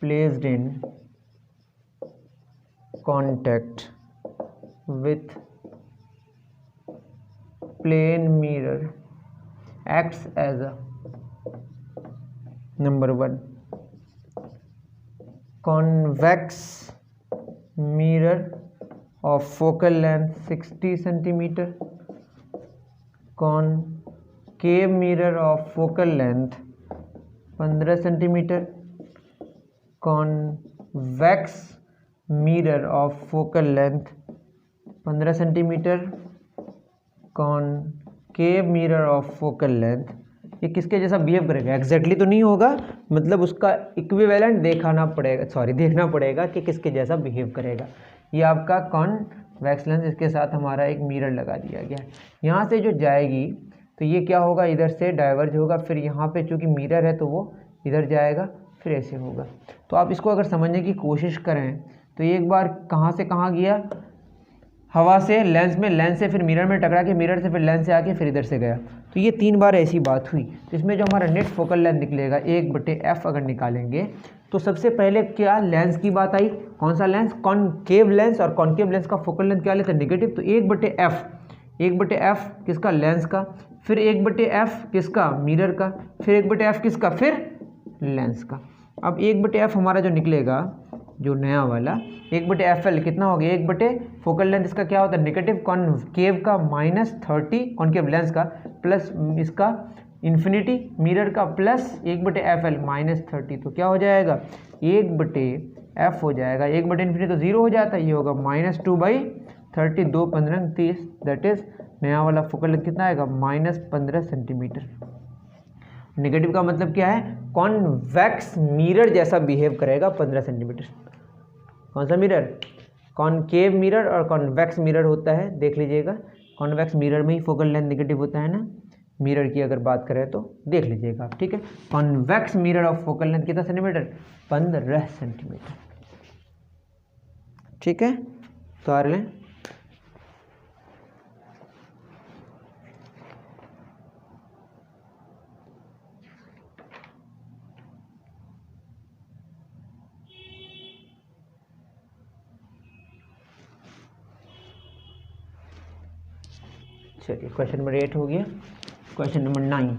placed in contact with plane mirror acts as a number 1 convex mirror of focal length 60 centimeter, concave mirror of focal length 15 centimeter, convex mirror of focal length 15 centimetre, concave mirror of focal length. ये किसके जैसा behave करेगा? Exactly तो नहीं होगा, मतलब उसका equivalent देखना पड़ेगा कि किसके जैसा बिहेव करेगा। ये आपका कॉन्वेक्स लेंस, इसके साथ हमारा एक मिरर लगा दिया गया। यहाँ से जो जाएगी तो ये क्या होगा, इधर से डाइवर्ज होगा, फिर यहाँ पे चूँकि मिरर है तो वो इधर जाएगा, फिर ऐसे होगा। तो आप इसको अगर समझने की कोशिश करें तो एक बार कहाँ से कहाँ गया, हवा से लेंस में, लेंस से फिर मिरर में टकरा के, मिरर से फिर लेंस से आके फिर इधर से गया, तो ये 3 बार ऐसी बात हुई। तो इसमें जो हमारा नेट फोकल लेंथ निकलेगा 1/f अगर निकालेंगे तो सबसे पहले क्या लेंस की बात आई, कौन सा लेंस, कॉनकेव लेंस, और कॉनकेव लेंस का फोकल लेंथ क्या लेते हैं नेगेटिव, तो 1/f किसका, लेंस का, फिर 1/f किसका, मिरर का, फिर 1/f किसका, फिर लेंस का। अब 1/f हमारा जो निकलेगा, जो नया वाला 1/fl कितना हो गया, 1 फोकल लेंथ इसका क्या होता है, नेगेटिव कॉन्केव का -30 कॉन्केव लेंस का प्लस इसका इन्फिनिटी मिरर का प्लस 1/fl -30, तो क्या हो जाएगा 1/f हो जाएगा, 1/∞ तो 0 हो जाता है, ये होगा -2/30, 2 15 30, दैट इज नया वाला फोकल लेंथ कितना आएगा, -15 सेंटीमीटर। नेगेटिव का मतलब क्या है, कॉन्वेक्स मिरर जैसा बिहेव करेगा 15 सेंटीमीटर। कौन सा मिरर, कॉनकेव मिरर और कॉन्वेक्स मिरर होता है, देख लीजिएगा। कॉन्वेक्स मिरर में ही फोकल लेंथ नेगेटिव होता है ना, मिरर की अगर बात करें तो देख लीजिएगा आप, ठीक है। Convex mirror of focal length कितना सेंटीमीटर, 15 सेंटीमीटर, ठीक है। तो आ रहे चलिए, क्वेश्चन नंबर 8 हो गया। Question number 9,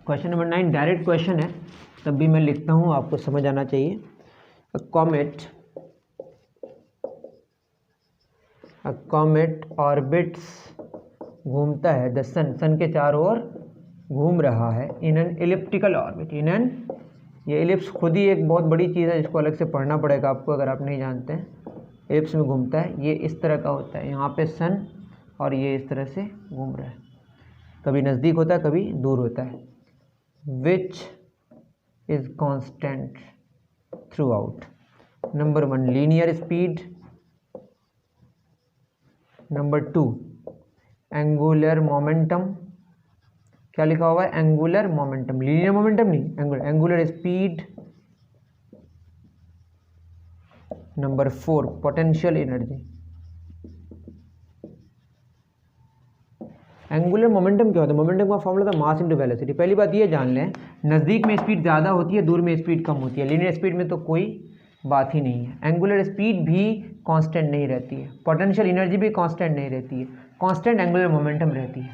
question number 9 direct question है, तब भी मैं लिखता हूँ, आपको समझ आना चाहिए। अ कॉमेट ऑर्बिट्स, घूमता है द सन के चारों ओर घूम रहा है in an elliptical orbit, in an, ये एलिप्स खुद ही एक बहुत बड़ी चीज़ है जिसको अलग से पढ़ना पड़ेगा आपको अगर आप नहीं जानते हैं। एलिप्स में घूमता है, ये इस तरह का होता है, यहाँ पे सन और ये इस तरह से घूम रहा है, कभी नज़दीक होता है कभी दूर होता है। Which is constant through out, number 1 linear speed, number 2 angular momentum, क्या लिखा हुआ है, एंगुलर मोमेंटम, लीनियर मोमेंटम नहीं, angular speed, number 4 potential energy. Angular momentum क्या होता है, मोमेंटम का फॉर्मूला था मास इनटू वेलोसिटी। पहली बात ये जान लें, नज़दीक में स्पीड ज़्यादा होती है, दूर में स्पीड कम होती है, लीनियर स्पीड में तो कोई बात ही नहीं है। एंगुलर स्पीड भी कांस्टेंट नहीं रहती है, पोटेंशियल एनर्जी भी कांस्टेंट नहीं रहती है, कांस्टेंट एंगुलर मोमेंटम रहती है।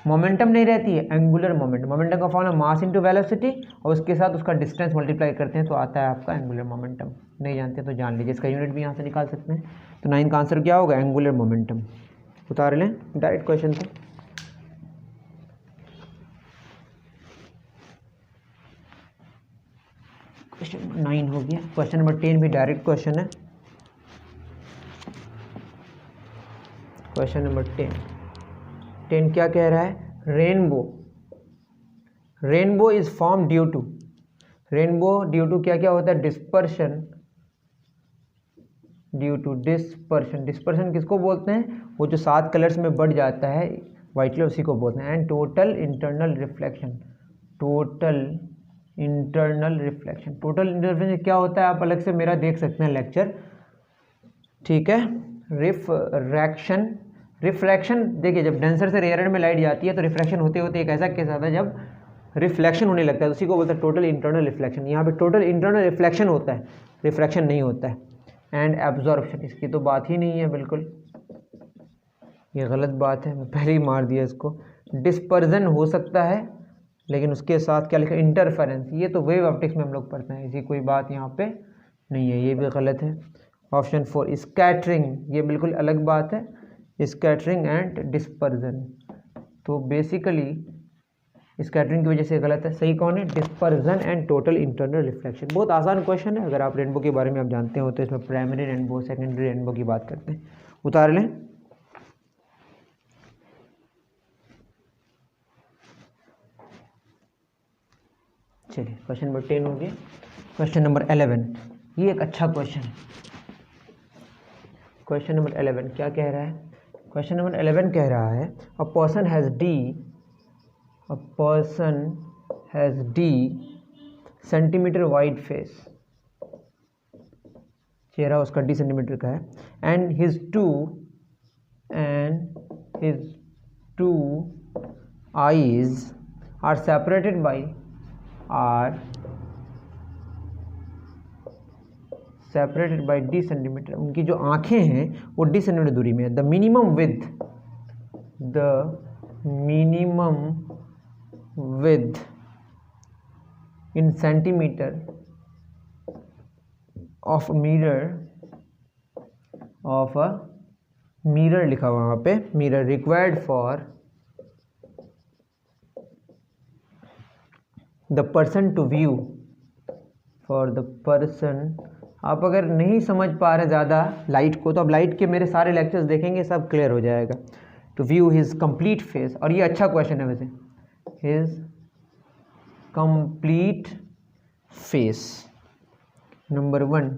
मोमेंटम नहीं रहती है, एंगुलर मोमेंटम, मोमेंटम का फॉर्मूला मास इनटू वेलोसिटी और उसके साथ उसका डिस्टेंस मल्टीप्लाई करते हैं तो आता है आपका एंगुलर मोमेंटम। नहीं जानते तो जान लीजिए, इसका यूनिट भी यहाँ से निकाल सकते हैं। तो 9 का आंसर क्या होगा, एंगुलर मोमेंटम। उतार लें डायरेक्ट क्वेश्चन से। क्वेश्चन नंबर 9 हो गया। क्वेश्चन नंबर 10 भी डायरेक्ट क्वेश्चन है। क्वेश्चन नंबर 10 क्या कह रहा है, rainbow is form due to, due to क्या क्या होता है, डिस्पर्शन, डिस्पर्शन किसको बोलते हैं, वो जो 7 कलर्स में बढ़ जाता है वाइट कलर, उसी को बोलते हैं। And total internal reflection, total internal reflection क्या होता है, आप अलग से मेरा देख सकते हैं लेक्चर, ठीक है। रिफ्रैक्शन देखिए, जब डेंसर से रेयर में लाइट जाती है तो रिफ्रैक्शन होते होते एक ऐसा केस आता है जब रिफ्लेक्शन होने लगता है, उसी को बोलते हैं टोटल इंटरनल रिफ्लेक्शन। यहाँ पे टोटल इंटरनल रिफ्लेक्शन होता है, रिफ्रैक्शन नहीं होता है। एंड एब्जॉर्प्शन, इसकी तो बात ही नहीं है, बिल्कुल ये गलत बात है, मैं पहले ही मार दिया इसको। डिस्पर्जन हो सकता है, लेकिन उसके साथ क्या लिखा, इंटरफेरेंस, ये तो वेव ऑप्टिक्स में हम लोग पढ़ते हैं, ऐसी कोई बात यहाँ पे नहीं है, ये भी गलत है। ऑप्शन 4 स्कैटरिंग, ये बिल्कुल अलग बात है, स्कैटरिंग एंड डिस्पर्जन, तो बेसिकली स्कैटरिंग की वजह से गलत है। सही कौन है, dispersion and total internal reflection. बहुत आसान क्वेश्चन है, अगर आप रेनबो के बारे में आप जानते हो तो इसमें प्राइमरी रेनबो सेकेंडरी रेनबो की बात करते हैं। उतार लें। चलिए क्वेश्चन नंबर 10 हो गया। क्वेश्चन नंबर 11, ये एक अच्छा क्वेश्चन है। क्वेश्चन नंबर 11 क्या कह रहा है, क्वेश्चन नंबर 11 कह रहा है a person has D centimetre wide face, चेहरा उसका D सेंटीमीटर का है, and his two eyes are separated by D centimetre, उनकी जो आंखें हैं वो D सेंटीमीटर दूरी में है। The minimum width in centimetre of a mirror लिखा हुआ वहाँ पे, mirror required for the person to view, for the person. आप अगर नहीं समझ पा रहे ज़्यादा लाइट को, तो अब लाइट के मेरे सारे लेक्चर्स देखेंगे, सब क्लियर हो जाएगा। To view his complete face, और ये अच्छा क्वेश्चन है वैसे, his complete face. Number 1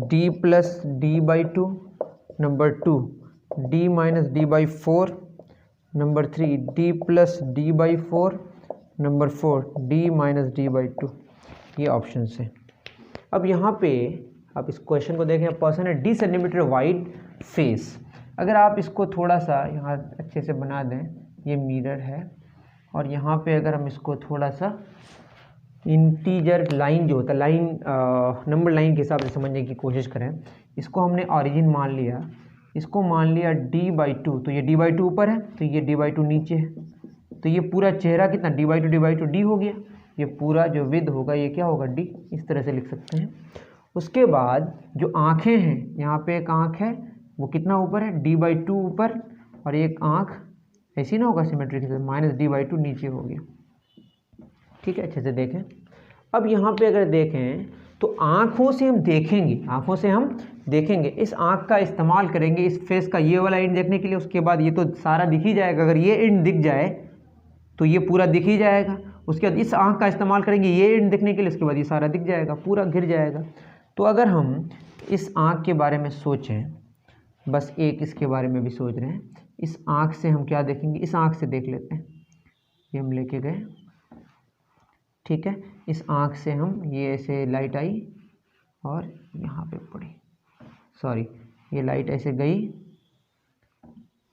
d plus D by 2, number 2 d minus D by 4, number 3 d plus D by 4, number 4 d minus D by 2। ये ऑप्शन है। अब यहाँ पे आप इस क्वेश्चन को देखें, पर्सन है d सेंटीमीटर वाइड फेस। अगर आप इसको थोड़ा सा यहाँ अच्छे से बना दें, ये मिरर है, और यहाँ पे अगर हम इसको थोड़ा सा इंटीजर लाइन जो होता है, लाइन नंबर लाइन के हिसाब से समझने की कोशिश करें, इसको हमने ओरिजिन मान लिया, इसको मान लिया d/2, तो ये d/2 ऊपर है, तो ये d/2 नीचे है, तो ये पूरा चेहरा कितना d/2 d हो गया। ये पूरा जो विद होगा ये क्या होगा d, इस तरह से लिख सकते हैं। उसके बाद जो आँखें हैं, यहाँ पे एक आँख है, वो कितना ऊपर है d/2 ऊपर, और एक आँख ऐसी ना होगा सिमेट्रिक से, माइनस d/2 नीचे हो गया। ठीक है, अच्छे से देखें। अब यहाँ पे अगर देखें तो आँखों से हम देखेंगे, आँखों से हम देखेंगे, इस आँख का इस्तेमाल करेंगे इस फेस का ये वाला एंड देखने के लिए। उसके बाद ये तो सारा दिख ही जाएगा, अगर ये एंड दिख जाए तो ये पूरा दिख ही जाएगा। उसके बाद इस आँख का इस्तेमाल करेंगे ये एंड देखने के लिए, उसके बाद ये सारा दिख जाएगा, पूरा घिर जाएगा। तो अगर हम इस आँख के बारे में सोचें, बस एक इसके बारे में भी सोच रहे हैं, इस आँख से हम क्या देखेंगे, इस आँख से देख लेते हैं, ये हम लेके गए। ठीक है, इस आँख से हम, ये ऐसे लाइट आई और यहाँ पे पड़ी, सॉरी ये लाइट ऐसे गई,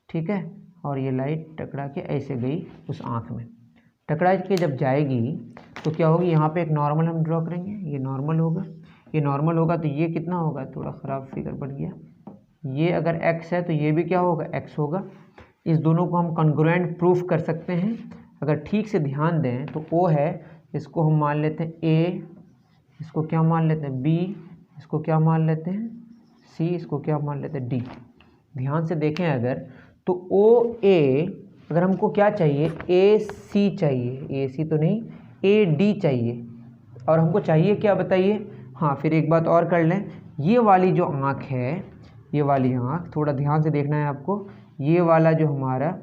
ठीक है, और ये लाइट टकरा के ऐसे गई उस आँख में। टकरा के जब जाएगी तो क्या होगी, यहाँ पे एक नॉर्मल हम ड्रॉ करेंगे, ये नॉर्मल होगा, ये नॉर्मल होगा तो ये कितना होगा, थोड़ा ख़राब फिगर बन गया, ये अगर x है तो ये भी क्या होगा, x होगा। इस दोनों को हम कॉन्ग्रुएंट प्रूफ कर सकते हैं। अगर ठीक से ध्यान दें तो O है, इसको हम मान लेते हैं A, इसको क्या मान लेते हैं B, इसको क्या मान लेते हैं C, इसको क्या मान लेते हैं D। ध्यान से देखें अगर तो OA, अगर हमको क्या चाहिए, AC चाहिए, AC तो नहीं, AD चाहिए, और हमको चाहिए क्या बताइए। हाँ, फिर एक बात और कर लें, ये वाली जो आँख है, ये वाली आँख थोड़ा ध्यान से देखना है आपको, ये वाला जो हमारा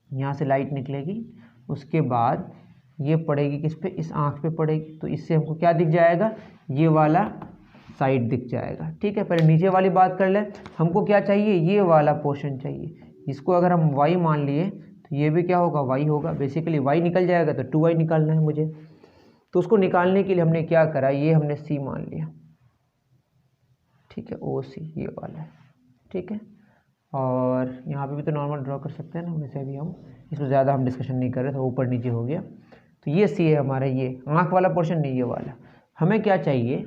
यहाँ से लाइट निकलेगी, उसके बाद ये पड़ेगी किस पे, इस आँख पे पड़ेगी, तो इससे हमको क्या दिख जाएगा, ये वाला साइड दिख जाएगा। ठीक है, पहले नीचे वाली बात कर लें, हमको क्या चाहिए, ये वाला पोर्शन चाहिए, इसको अगर हम y मान लिए तो ये भी क्या होगा, y होगा। बेसिकली y निकल जाएगा तो 2y निकालना है मुझे, तो उसको निकालने के लिए हमने क्या करा, ये हमने c मान लिया। ठीक है, OC ये वाला है। ठीक है, और यहाँ पे भी तो नॉर्मल ड्रॉ कर सकते हैं ना, वैसे भी हम इसमें ज़्यादा हम डिस्कशन नहीं कर रहे थे, ऊपर नीचे हो गया। तो ये C है हमारा, ये आँख वाला पोर्शन नहीं, ये वाला। हमें क्या चाहिए,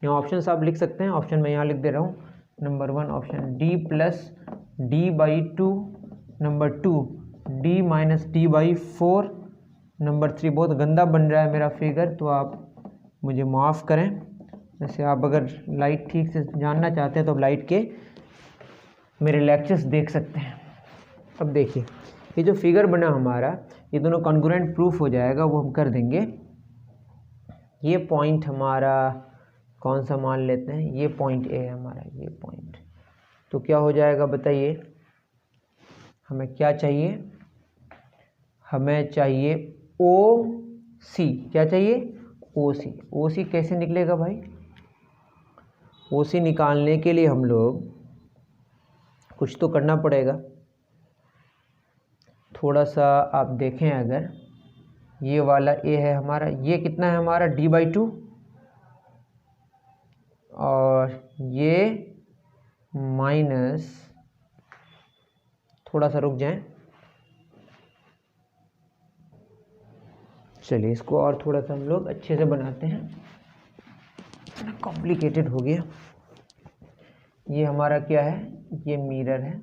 यहाँ ऑप्शन आप लिख सकते हैं, ऑप्शन मैं यहाँ लिख दे रहा हूँ। Number 1 option d plus d/2, number 2 d minus d/4, number 3 बहुत गंदा बन रहा है मेरा फिगर, तो आप मुझे माफ़ करें। जैसे आप अगर लाइट ठीक से जानना चाहते हैं तो आप लाइट के मेरे लेक्चर्स देख सकते हैं। अब देखिए, ये जो फिगर बना हमारा, ये दोनों कॉन्ग्रुएंट प्रूफ हो जाएगा, वो हम कर देंगे। ये पॉइंट हमारा कौन सा मान लेते हैं, ये पॉइंट ए है हमारा, ये पॉइंट, तो क्या हो जाएगा बताइए, हमें क्या चाहिए, हमें चाहिए OC, क्या चाहिए OC। OC कैसे निकलेगा भाई, OC निकालने के लिए हम लोग कुछ तो करना पड़ेगा। थोड़ा सा आप देखें, अगर ये वाला A है हमारा, ये कितना है हमारा d/2, और ये माइनस, थोड़ा सा रुक जाएं, चलिए इसको और थोड़ा सा हम लोग अच्छे से बनाते हैं, कॉम्प्लिकेटेड हो गया। ये हमारा क्या है, ये मिरर है,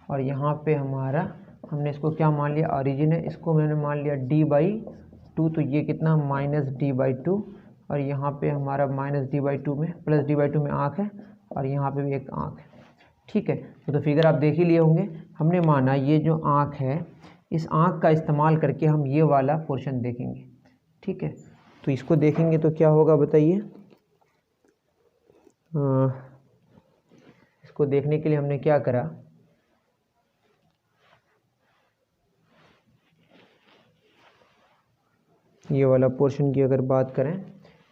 और यहाँ पे हमारा हमने इसको क्या मान लिया, ओरिजिन है, इसको मैंने मान लिया d/2, तो ये कितना -d/2, और यहाँ पे हमारा -d/2 में +d/2 में आँख है, और यहाँ पे भी एक आँख है। ठीक है, तो फिगर आप देख ही लिए होंगे। हमने माना ये जो आँख है, इस आँख का इस्तेमाल करके हम ये वाला पोर्शन देखेंगे। ठीक है, तो इसको देखेंगे तो क्या होगा बताइए। इसको देखने के लिए हमने क्या करा, ये वाला पोर्शन की अगर बात करें,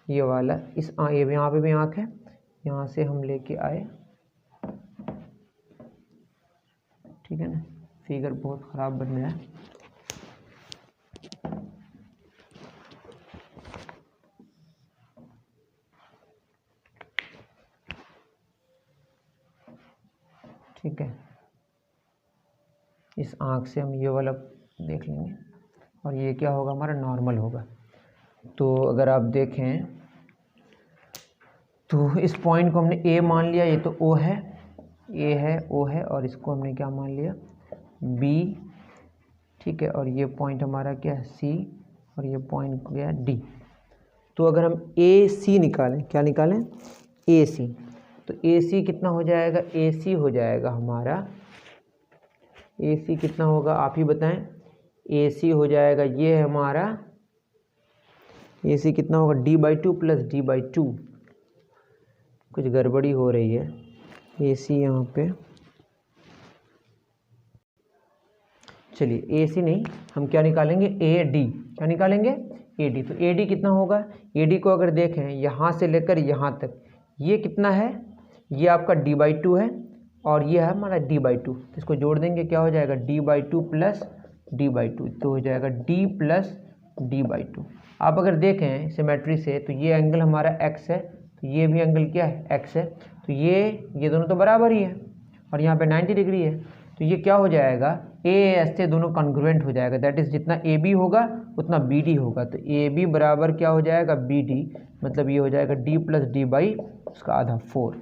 ये वाला इस ये यहाँ पे भी आँख है, यहाँ से हम लेके आए। ठीक है ना, फिगर बहुत ख़राब बन रहा है। ठीक है, इस आँख से हम ये वाला देख लेंगे, और ये क्या होगा हमारा नॉर्मल होगा। तो अगर आप देखें तो इस पॉइंट को हमने ए मान लिया, ये तो ओ है, ए है, ओ है, और इसको हमने क्या मान लिया, बी। ठीक है, और ये पॉइंट हमारा क्या है, सी, और ये पॉइंट क्या है, डी। तो अगर हम ए सी निकालें, क्या निकालें, ए सी, तो ए सी कितना हो जाएगा, ए सी हो जाएगा हमारा, ए सी कितना होगा आप ही बताएं। ए सी हो जाएगा, ये है हमारा ए सी कितना होगा, d/2 + d/2। कुछ गड़बड़ी हो रही है, ए सी यहाँ पे, चलिए ए सी नहीं, हम क्या निकालेंगे, ए डी। क्या निकालेंगे, ए डी। तो ए डी कितना होगा, ए डी को अगर देखें यहाँ से लेकर यहाँ तक, ये कितना है, ये आपका d/2 है, और ये है हमारा d/2। इसको जोड़ देंगे, क्या हो जाएगा, d/2 + d/2, तो हो जाएगा d + d/2। आप अगर देखें सिमेट्री से, तो ये एंगल हमारा x है, तो ये भी एंगल क्या है, x है, तो ये दोनों तो बराबर ही है, और यहाँ पे 90 डिग्री है। तो ये क्या हो जाएगा, ए एस से दोनों कॉन्ग्रुएंट हो जाएगा, दैट इज़ जितना ए बी होगा उतना बी डी होगा। तो ए बी बराबर क्या हो जाएगा, बी डी, मतलब ये हो जाएगा d + d/ उसका आधा 4।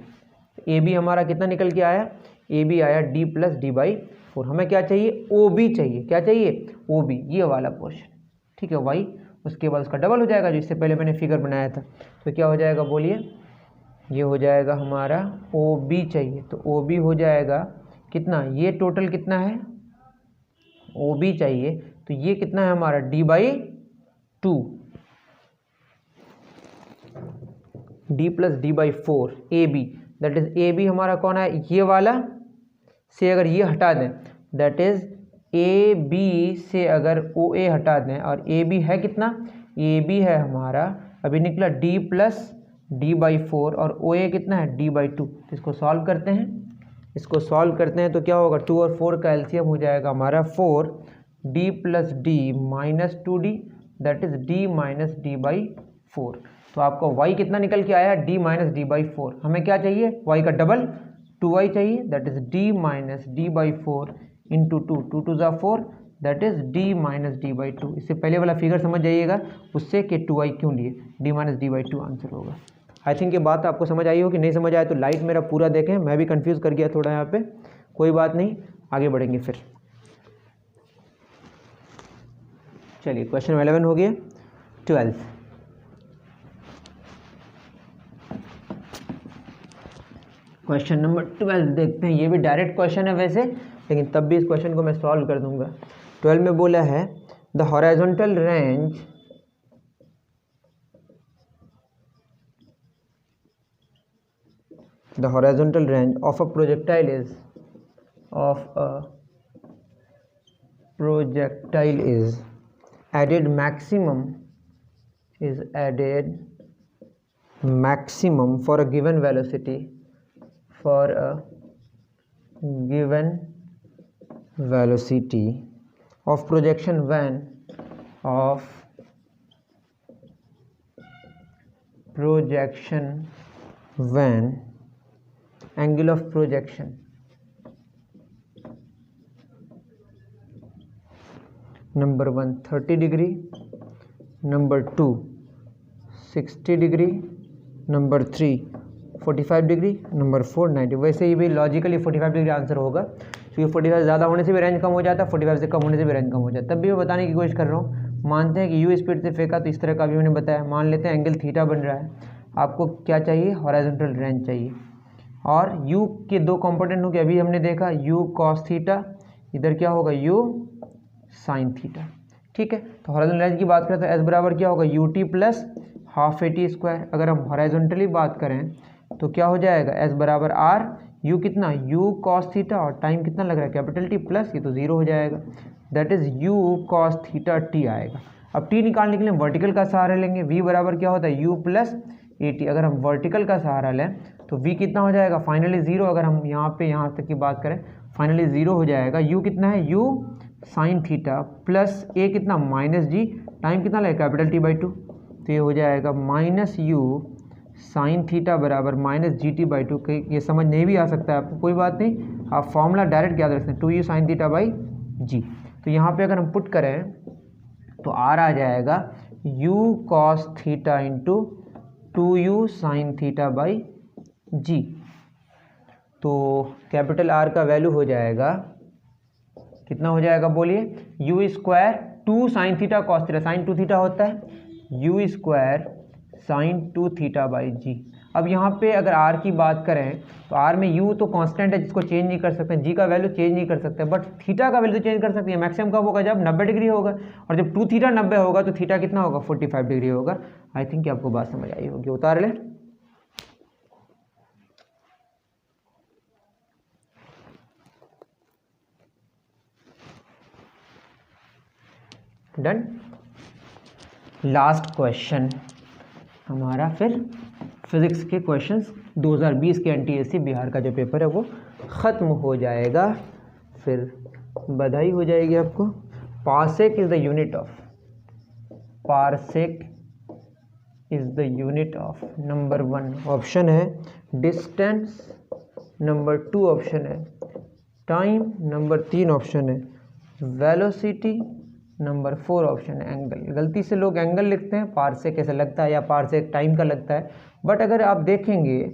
ए बी हमारा कितना निकल के आया, ए बी आया d + d/4। हमें क्या चाहिए, ओ बी चाहिए, क्या चाहिए, ओ बी, ये वाला पोर्शन। ठीक है, वाई, उसके बाद उसका डबल हो जाएगा, जो इससे पहले मैंने फिगर बनाया था। तो क्या हो जाएगा बोलिए, ये हो जाएगा हमारा ओ बी चाहिए, तो ओ बी हो जाएगा कितना, ये टोटल कितना है, ओ बी चाहिए, तो ये कितना है हमारा d/2, d + d/4 A B, that is A B हमारा कौन है, ये वाला से अगर ये हटा दें, दैट इज ए बी से अगर ओ ए हटा दें, और ए बी है कितना, ए बी है हमारा अभी निकला d + d/4, और ओ ए कितना है, d/2। तो इसको सॉल्व करते हैं, इसको सॉल्व करते हैं तो क्या होगा, 2 और 4 का एलसीएम हो जाएगा हमारा 4, d + d - 2d, that is d - d/4। तो आपको y कितना निकल के आया, d - d/4। हमें क्या चाहिए, y का डबल 2y चाहिए, that is d - d/4 into 2, 2 2 ज़ा 4, दैट इज d - d/2। इससे पहले वाला फिगर समझ जाइएगा उससे कि 2y क्यों लिए, d - d/2 आंसर होगा। आई थिंक ये बात आपको समझ आई हो, कि नहीं समझ आया तो लाइट मेरा पूरा देखें, मैं भी कंफ्यूज कर गया थोड़ा यहाँ पे, कोई बात नहीं, आगे बढ़ेंगे फिर। चलिए क्वेश्चन 11 हो गया, 12 क्वेश्चन नंबर 12 देखते हैं। ये भी डायरेक्ट क्वेश्चन है वैसे, लेकिन तब भी इस क्वेश्चन को मैं सॉल्व कर दूंगा। 12 में बोला है, the horizontal range of a projectile is added maximum for a given velocity of projection when angle of projection number 1 30 degree, number 2 60 degree, number 3 45 degree, number 4 90। वैसे ही भी लॉजिकली 45 डिग्री आंसर होगा, क्योंकि 45 से ज़्यादा होने से भी रेंज कम हो जाता है, 45 से कम होने से भी रेंज कम हो जाता है। तब भी मैं बताने की कोशिश कर रहा हूँ। मानते हैं कि यू स्पीड से फेंका तो इस तरह का भी मैंने बताया। मान लेते हैं एंगल थीटा बन रहा है, आपको क्या चाहिए, हॉरिजॉन्टल रेंज चाहिए। और यू के दो कंपोनेंट हो गए, अभी हमने देखा यू कॉस थीटा, इधर क्या होगा यू साइन थीटा। ठीक है, तो हॉरिजॉन्टल रेंज की बात करें तो एस बराबर क्या होगा U T plus half A T square. अगर हम हॉरिजॉन्टली बात करें तो क्या हो जाएगा एस बराबर आर, यू कितना यू कॉस थीटा और टाइम कितना लग रहा है कैपिटल टी प्लस, ये तो जीरो हो जाएगा, that is you cos theta T आएगा। अब टी निकालने के लिए वर्टिकल का सहारा लेंगे, वी बराबर क्या होता है यू प्लस ए टी। अगर हम वर्टिकल का सहारा लें तो वी कितना हो जाएगा फाइनली जीरो। अगर हम यहाँ तक की बात करें फाइनली जीरो हो जाएगा। यू कितना है यू साइन थीटा प्लस ए कितना माइनस जी, टाइम कितना लगेगा कैपिटल टी बाई टू, तो ये हो जाएगा माइनस यू साइन थीटा बराबर minus G T by two. ये समझ नहीं भी आ सकता है आपको, कोई बात नहीं, आप फॉर्मूला डायरेक्ट याद रखते हैं, two u sine theta by g. तो यहाँ पे अगर हम पुट करें तो आर आ जाएगा u cos theta into two u sine theta by g. तो कैपिटल आर का वैल्यू हो जाएगा कितना हो जाएगा बोलिए, u square two sine theta cos theta, sine two theta होता है, u square sine two theta by g. अब यहाँ पे अगर आर की बात करें तो आर में यू तो कांस्टेंट है जिसको चेंज नहीं कर सकते, जी का वैल्यू चेंज नहीं कर सकते, बट थीटा का वैल्यू तो चेंज कर सकते हैं। मैक्सिमम कब होगा जब 90 डिग्री होगा, और जब टू थीटा 90 होगा तो थीटा कितना होगा 45 डिग्री होगा। आई थिंक आपको बात समझ आई होगी, उतार ले। डन। लास्ट क्वेश्चन हमारा, फिर फिजिक्स के क्वेश्चंस 2020 के एनटीएससी बिहार का जो पेपर है वो ख़त्म हो जाएगा, फिर बधाई हो जाएगी आपको। Parsec is the unit of, parsec is the unit of, number 1 option है डिस्टेंस, नंबर 2 ऑप्शन है टाइम, नंबर 3 ऑप्शन है वेलोसिटी, नंबर 4 ऑप्शन है एंगल। गलती से लोग एंगल लिखते हैं, पारसेक ऐसा लगता है या पारसेक टाइम का लगता है, बट अगर आप देखेंगे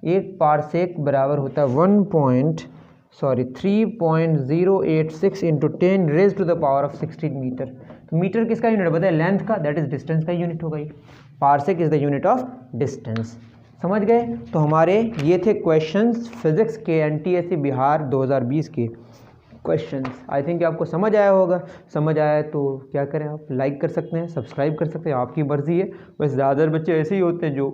एक पारसेक बराबर होता है 3.086 into 10 raise to the power of 16 metre. तो मीटर किसका यूनिट बताए, लेंथ का, दैट इज डिस्टेंस का यूनिट होगा ये। Parsec is the unit of distance. समझ गए। तो हमारे ये थे क्वेश्चंस फिजिक्स के एनटीएससी बिहार 2020 के क्वेश्चंस। आई थिंक आपको समझ आया होगा। समझ आया तो क्या करें, आप लाइक कर सकते हैं, सब्सक्राइब कर सकते हैं, आपकी मर्जी है। वैसे ज़्यादातर बच्चे ऐसे ही होते हैं जो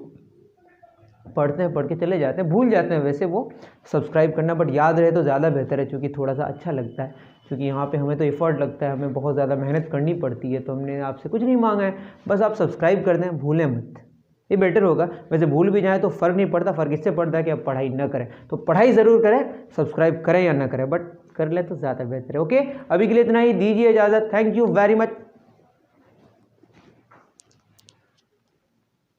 पढ़ते हैं, पढ़ के चले जाते हैं, भूल जाते हैं वैसे वो सब्सक्राइब करना, बट याद रहे तो ज़्यादा बेहतर है, क्योंकि थोड़ा सा अच्छा लगता है, क्योंकि यहाँ पे हमें तो एफर्ट लगता है, हमें बहुत ज़्यादा मेहनत करनी पड़ती है। तो हमने आपसे कुछ नहीं मांगा है, बस आप सब्सक्राइब कर दें, भूलें मत, ये बेटर होगा। वैसे भूल भी जाए तो फ़र्क नहीं पड़ता, फ़र्क इससे पड़ता है कि आप पढ़ाई ना करें। तो पढ़ाई ज़रूर करें, सब्सक्राइब करें या ना करें, बट कर ले तो ज़्यादा बेहतर है। ओके, अभी के लिए इतना ही, दीजिए इजाज़त। Thank you very much.